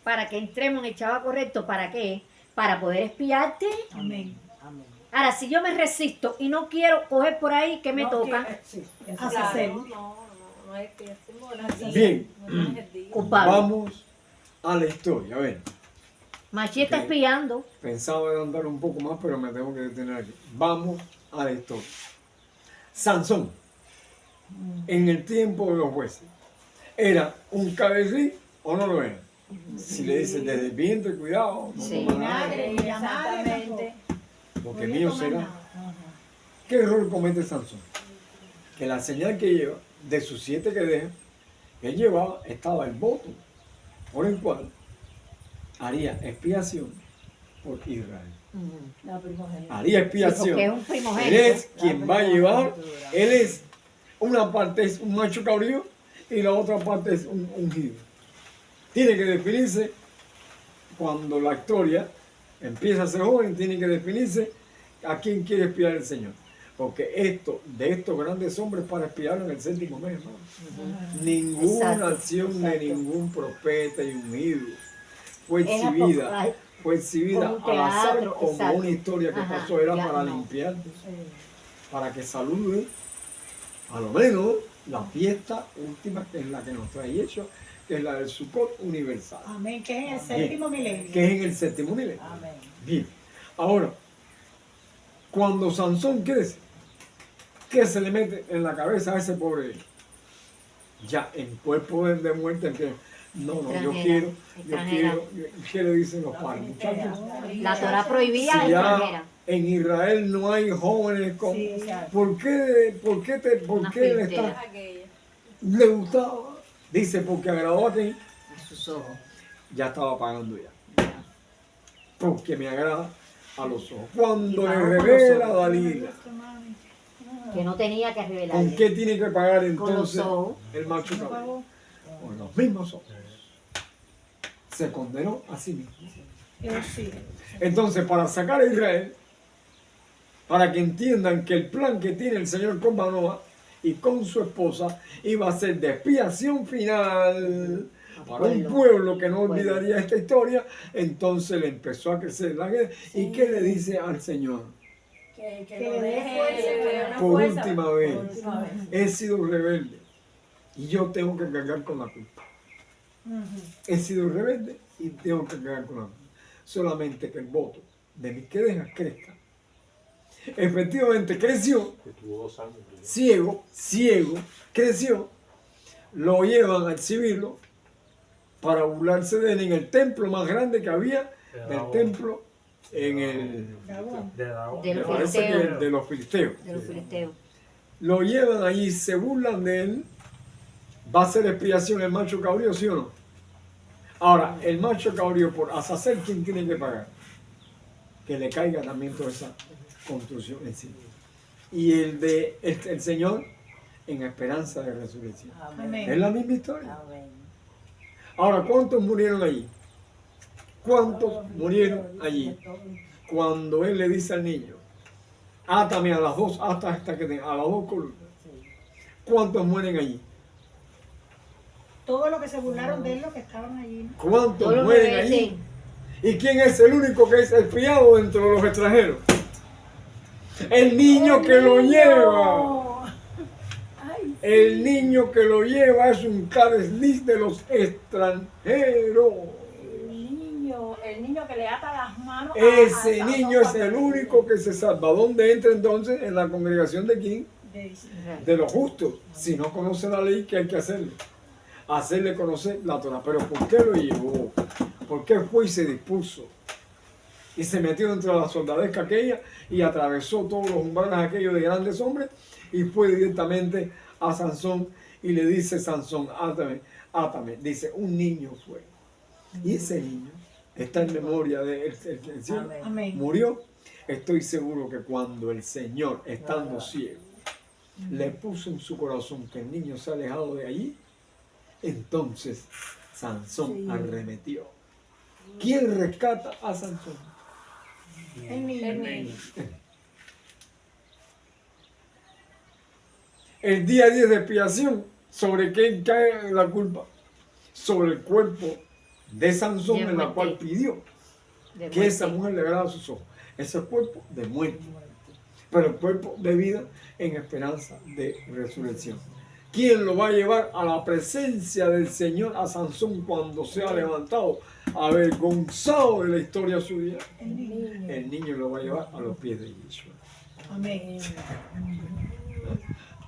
para que entremos en el Shabbat correcto, ¿para qué? Para poder espiarte. Amén. Amén. Ahora, si yo me resisto y no quiero coger por ahí, ¿qué me No, toca? sí, eso Hace sí. hacer. No es expiación, porque no es el día. Bien. No es el día. Culpable. Vamos a la historia, a ver. Mashiach está Ok. espiando. Pensaba adelantar un poco más, pero me tengo que detener aquí. Vamos a la historia. Sansón, en el tiempo de los jueces, ¿era un cabezí o no lo era? Si le dicen desde el vientre, cuidado, no Sí. coma nada, Vinagre, y la madre Exactamente. lo que podía mío tomar será. nada. ¿Qué error comete Sansón? Que la señal que lleva, de sus 7 que deja, que él llevaba, estaba el voto por el cual haría expiación por Israel. La primogénita. Haría Sí, expiación. porque es un Él primogénito. es quien va a llevar, él es, una parte es un macho cabrío y la otra parte es un ungido. Tiene que definirse, cuando la historia empieza a ser joven, tiene que definirse a quién quiere espiar el Señor. Porque de estos grandes hombres para espiar en el séptimo mes, hermano. Ninguna Exacto, acción de exacto. ningún profeta y ungido fue Es exhibida. ay, Fue exhibida como un al azar teatro, como exacto. una historia que Ajá, pasó, era ya para no. limpiarte, para que salude a lo menos la fiesta última, que es la que nos trae hecho, que es la del Sukkot universal, Amén. Que es en el séptimo milenio. que es en el séptimo nivel. Amén. Bien, ahora, cuando Sansón crece, ¿qué se le mete en la cabeza a ese pobre? Ya en cuerpo de muerte empieza. No, yo Extranjera, quiero, ¿qué le dicen los padres? Muchachos, La Torah prohibía si la ya extranjera. en Israel no hay jóvenes con... Sí, exacto. ¿Por qué Una le filtera. está, Aquella. le gustaba? Dice, porque agradó a ti, A sus ojos. ya estaba pagando ya. Porque me agrada a los ojos. Cuando Y le pagó con los revela a ojos. Dalila, Que no tenía que ¿con revelarle. qué tiene que pagar Con entonces los ojos. el macho cabrío? Con los mismos ojos. Se condenó a sí mismo. Sí. Entonces, para sacar a Israel, para que entiendan que el plan que tiene el Señor con Manoah y con su esposa iba a ser de expiación final para un pueblo que no olvidaría esta historia, entonces le empezó a crecer la guerra. ¿Y qué le dice al Señor? Que le lo dé deje fuerza. Por fuerza. última Por vez, última vez. he sido rebelde y yo tengo que cargar con la culpa. He sido rebelde y tengo que cargar con la culpa. Solamente que el voto de mis quejas crezca. Efectivamente creció, Que tuvo 2 años. ciego, creció, lo llevan a exhibirlo para burlarse de él en el templo más grande que había, del templo en el, De me los parece que filisteos. de los filisteos. De los filisteos. Lo llevan allí, se burlan de él, va a ser expiación el macho cabrío, ¿sí o no? Ahora, el macho cabrío por Azazel, ¿quién tiene que pagar? Que le caiga también toda esa construcción encima. Y el Señor en esperanza de resurrección. Amén. Es la misma historia. Amén. Ahora, ¿cuántos murieron allí? ¿Cuántos murieron allí? Cuando él le dice al niño, átame a las dos, hasta que a las dos columnas. ¿Cuántos mueren allí? Todo lo que se burlaron de él, los que estaban allí. ¿no? ¿Cuántos Todos los mueren rebeldes. allí? ¿Y quién es el único que es expiado entre los extranjeros? El niño que lo lleva. Ay, El niño que lo lleva es un desliz de los extranjeros. el niño que le ata las manos. Ese niño es el único que se salva. ¿Dónde entra entonces? En la congregación de quién? De los justos. Si no conoce la ley, ¿qué hay que hacerle? Hacerle conocer la Torah. Pero ¿por qué lo llevó? ¿Por qué fue y se dispuso? Y se metió entre la soldadesca aquella y atravesó todos los umbrales aquellos de grandes hombres y fue directamente a Sansón y le dice: Sansón, átame, átame. Dice, un niño fue. Y ese niño está en memoria de el cielo. Amén. Murió. Estoy seguro que cuando el Señor, estando ciego, le puso en su corazón que el niño se ha alejado de allí, entonces Sansón arremetió. ¿Quién rescata a Sansón? El niño. El niño. El día 10 de expiación, ¿sobre quién cae la culpa? Sobre el cuerpo de Sansón, De en la muerte. cual pidió De que esa muerte. mujer le agrada sus ojos. Ese cuerpo de muerte, pero el cuerpo de vida en esperanza de resurrección. ¿Quién lo va a llevar a la presencia del Señor a Sansón cuando sea levantado, avergonzado de la historia suya? El niño lo va a llevar a los pies de Yeshua. Amén.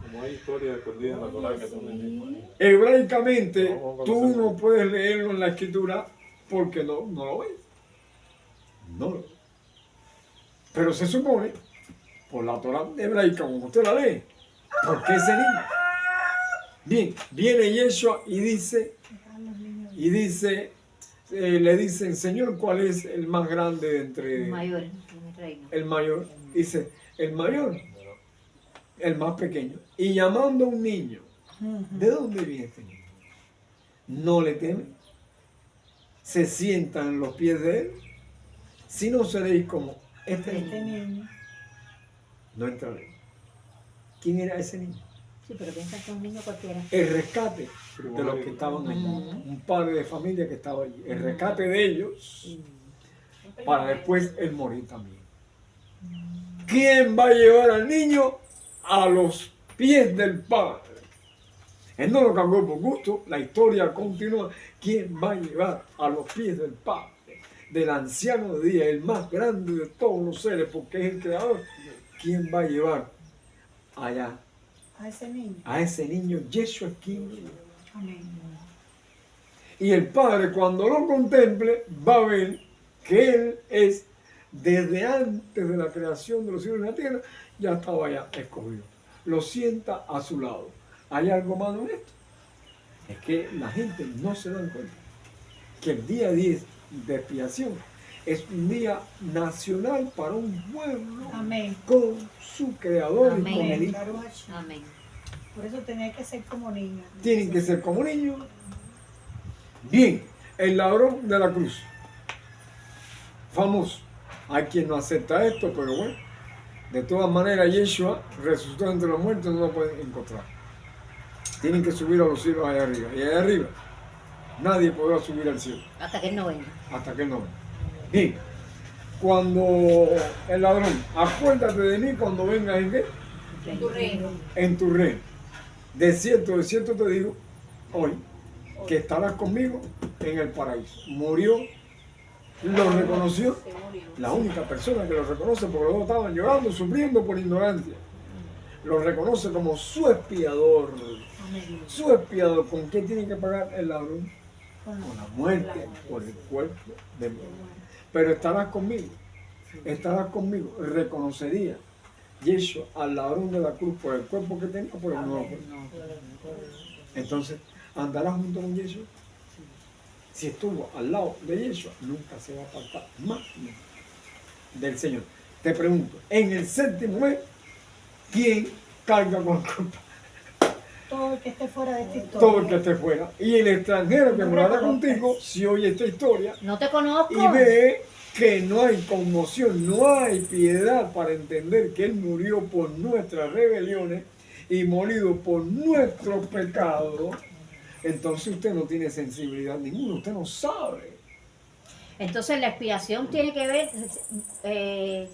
Como hay historias escondidas en la Torah que son Hebraicamente, tú no puedes leerlo en la escritura porque no lo ves. No lo ves. Pero se supone, por la Torah hebraica, como usted la lee, porque ese niño. Bien, viene Yeshua y dice, le dicen: Señor, ¿cuál es el más grande entre El mayor en el reino. el mayor? Dice, el mayor, el más pequeño. Y llamando a un niño, ¿de dónde viene este niño? No le temen, se sientan en los pies de él, si no seréis como este niño. No entraréis. ¿Quién era ese niño? Sí, pero piensa que un niño cualquiera. El rescate de los que estaban allí, un padre de familia que estaba allí, el rescate de ellos, para después él morir también. ¿Quién va a llevar al niño a los pies del Padre? Él no lo cambió por gusto, la historia continúa. ¿Quién va a llevar a los pies del Padre? Del anciano de día, el más grande de todos los seres, porque es el creador. ¿Quién va a llevar allá A ese niño. a ese niño? Yeshua es quien lleva. Amén. Y el Padre, cuando lo contemple, va a ver que Él es, desde antes de la creación de los cielos y la tierra, ya estaba ya escogido. Lo sienta a su lado. ¿Hay algo malo en esto? Es que la gente no se da cuenta que el día 10 de expiación es un día nacional para un pueblo Amén. con su creador y Amén. con el Hijo. Claro, Hashem. Amén. Por eso tenía que ser como niña. Tienen que ser como niños. Bien, el ladrón de la cruz. Famoso. Hay quien no acepta esto, pero bueno. De todas maneras, Yeshua resucitó entre los muertos, no lo pueden encontrar. Tienen que subir a los cielos allá arriba. Y allá arriba nadie podrá subir al cielo Hasta que él no venga. hasta que él no venga. Bien, cuando el ladrón, acuérdate de mí cuando vengas en qué? En tu reino. En tu reino. De cierto te digo hoy que estarás conmigo en el paraíso. Murió, lo reconoció, Se murió. la única persona que lo reconoce porque los dos estaban llorando, sufriendo por ignorancia. Lo reconoce como su expiador. Su expiador, ¿con qué tiene que pagar el ladrón? Con la muerte, por el cuerpo de mi. Pero estarás conmigo, reconocería Yeshua al ladrón de la cruz por el cuerpo que tenía, por el nuevo cuerpo. Entonces, ¿andarás junto con Yeshua? Si estuvo al lado de Yeshua, nunca se va a apartar más del Señor. Te pregunto, en el séptimo mes, ¿quién carga con la culpa? Todo el que esté fuera de esta historia. Todo el que esté fuera. Y el extranjero que morará contigo, si oye esta historia No te conozco. y ve que no hay conmoción, no hay piedad para entender que Él murió por nuestras rebeliones y morido por nuestros pecados, entonces usted no tiene sensibilidad ninguna, usted no sabe. Entonces la expiación tiene que ver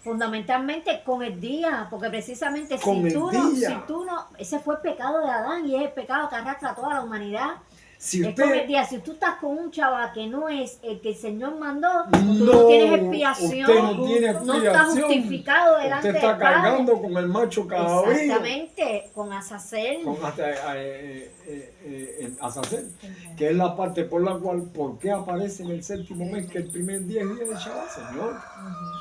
fundamentalmente con el día, porque precisamente Con el si tú día. no, ese fue el pecado de Adán y es el pecado que arrastra a toda la humanidad. Si Es con el usted día, si tú estás con un chaval que no es el que el Señor mandó, tú no, no tienes expiación, usted no tiene no estás expiación, justificado delante usted del está Padre. cargando con el macho cabrío, Exactamente, con Azazel. con Azazel, que es la parte por la cual, ¿por qué aparece en el séptimo mes que el primer día es día de Shabbat, Señor?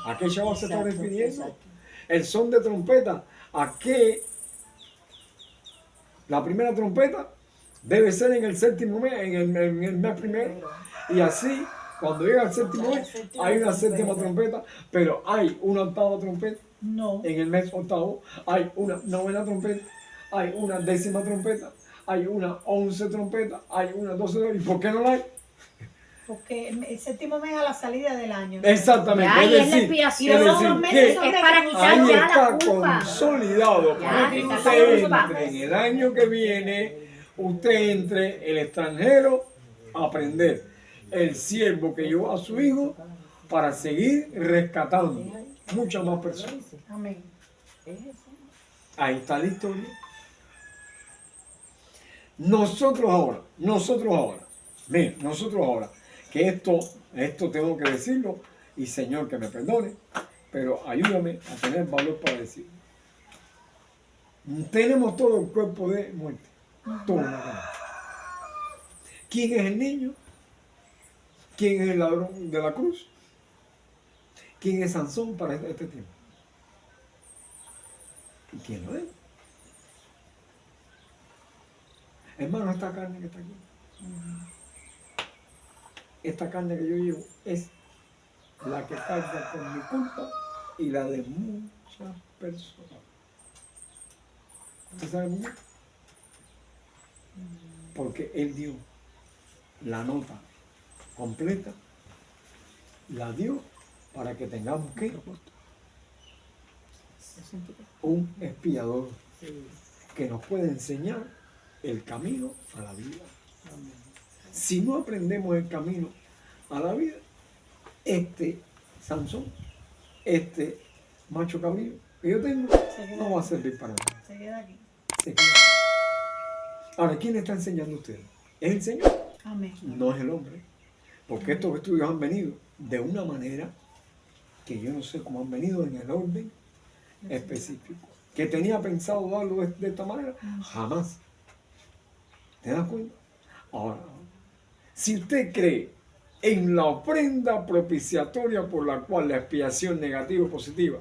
¿A qué Shabbat se está Exacto, refiriendo? exacto. El son de trompeta, ¿a qué? La primera trompeta debe ser en el séptimo mes, en el mes primero, y así, cuando llega el séptimo mes, hay una séptima trompeta, pero hay una octava trompeta. No. En el mes octavo hay una novena trompeta, hay una décima trompeta, hay una 11 trompeta, hay una 12. ¿Y por qué no la hay? Porque el séptimo mes a la salida del año. Exactamente. Ya, y es la decir, expiación. es Y los decir, dos meses que son Es para quitar ahí ya la está culpa. consolidado Ya, para que está usted la culpa. entre en el año que viene, usted entre el extranjero a aprender, el siervo que llevó a su hijo para seguir rescatando muchas más personas. Amén. Ahí está la historia. Nosotros ahora, miren, nosotros ahora, que esto tengo que decirlo, y Señor que me perdone, pero ayúdame a tener valor para decirlo. Tenemos todo el cuerpo de muerte, todo en la cama. ¿Quién es el niño? ¿Quién es el ladrón de la cruz? ¿Quién es Sansón para este tiempo? ¿Y quién lo es? Hermano, esta carne que está aquí, esta carne que yo llevo es la que carga con mi culpa y la de muchas personas. ¿Usted sabe por qué? Porque Él dio la nota completa, la dio para que tengamos ¿qué? Un expiador que nos puede enseñar el camino a la vida. Si no aprendemos el camino a la vida, este Sansón, este macho cabrío que yo tengo, no va a servir para nada. Se queda aquí. Se queda. Ahora, ¿quién le está enseñando a ustedes? ¿Es el Señor? Amén. No es el hombre. Porque estos estudios han venido de una manera que yo no sé cómo han venido en el orden específico. Que tenía pensado darlo de esta manera, jamás. ¿Te das cuenta? Ahora, si usted cree en la ofrenda propiciatoria por la cual la expiación negativa o positiva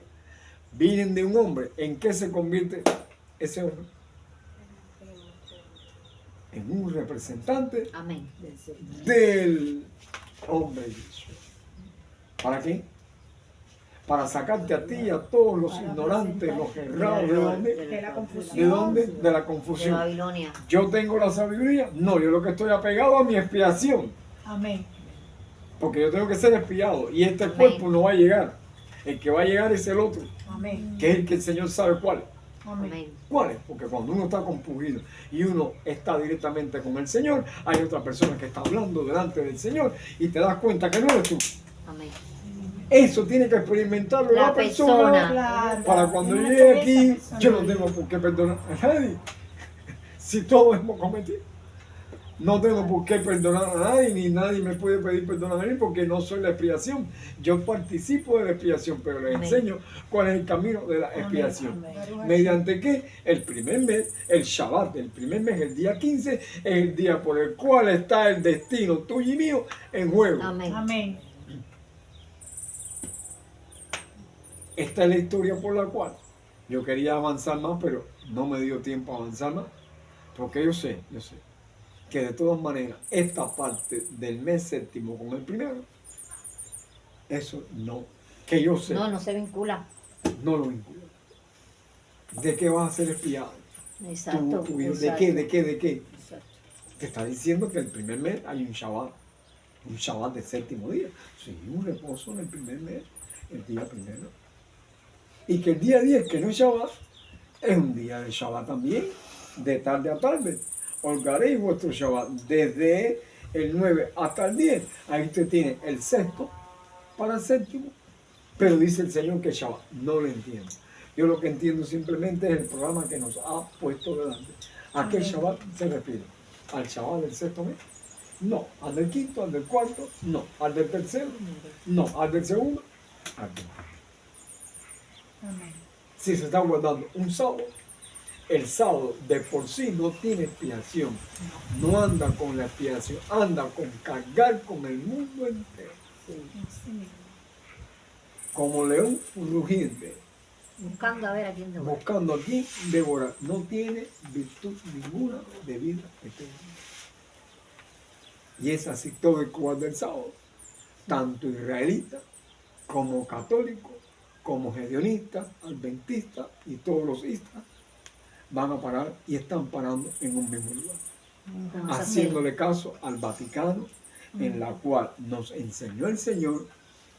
vienen de un hombre, ¿en qué se convierte ese hombre? En un representante Amén. del hombre de Dios. ¿Para qué? Para sacarte a ti y a todos los ignorantes, los errados, ¿de dónde? De la confusión. ¿De dónde? De la De confusión. Babilonia. ¿Yo tengo la sabiduría? No, yo lo que estoy apegado a mi expiación. Amén. Porque yo tengo que ser expiado y este Amén. cuerpo no va a llegar. El que va a llegar es el otro, Amén. que es el que el Señor sabe cuál. Amén. Amén. ¿Cuál es? Porque cuando uno está compungido y uno está directamente con el Señor, hay otra persona que está hablando delante del Señor y te das cuenta que no eres tú. Amén. Eso tiene que experimentarlo la La persona. persona. Claro. Para cuando Es una llegue experiencia aquí, personal. yo no tengo por qué perdonar a nadie. Si todos hemos cometido. No tengo por qué perdonar a nadie, ni nadie me puede pedir perdón a mí porque no soy la expiación. Yo participo de la expiación, pero les Amén. enseño cuál es el camino de la expiación. ¿Mediante qué? El primer mes, el Shabbat, el primer mes, el día 15, es el día por el cual está el destino tuyo y mío en juego. Amén. Amén. Esta es la historia por la cual yo quería avanzar más, pero no me dio tiempo a avanzar más, porque yo sé que de todas maneras esta parte del mes séptimo con el primero, eso no, que yo sé, No, no se vincula. no lo vincula. ¿De qué vas a ser espiado? Exacto. ¿De exacto. qué? ¿De qué? ¿De qué? Exacto. Te está diciendo que el primer mes hay un Shabbat del séptimo día. Sí, un reposo en el primer mes, el día primero. Y que el día 10, que no es Shabbat, es un día de Shabbat también, de tarde a tarde. Holgaréis vuestro Shabbat desde el 9 hasta el 10. Ahí usted tiene el sexto para el séptimo, pero dice el Señor que Shabbat. No lo entiendo. Yo lo que entiendo simplemente es el programa que nos ha puesto delante. ¿A qué Shabbat se refiere? ¿Al Shabbat del sexto mes? No. ¿Al del quinto? ¿Al del cuarto? No. ¿Al del tercero? No. ¿Al del segundo? Al del Amén. si se está guardando un sábado, el sábado de por sí no tiene expiación, no anda con la expiación, anda con cargar con el mundo entero, Así mismo. como león rugiente, Buscando a ver a quién devorar. buscando a quien devorar, no tiene virtud ninguna de vida eterna. Y es así todo el que guarda el sábado, tanto israelita como católico, como hedionista, adventista y todos los istas van a parar y están parando en un mismo lugar, Entonces, haciéndole caso al Vaticano, en la cual nos enseñó el Señor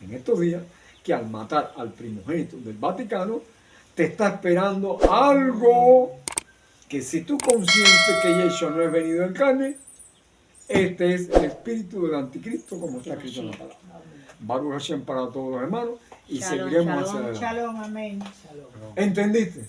en estos días que al matar al primogénito del Vaticano te está esperando algo que si tú conscientes que Yeshua no es venido en carne, este es el espíritu del anticristo como está escrito en la palabra. Baruch Hashem para todos los hermanos y Shalom, seguiremos shalom, hacia adelante. Shalom, amén. ¿Entendiste?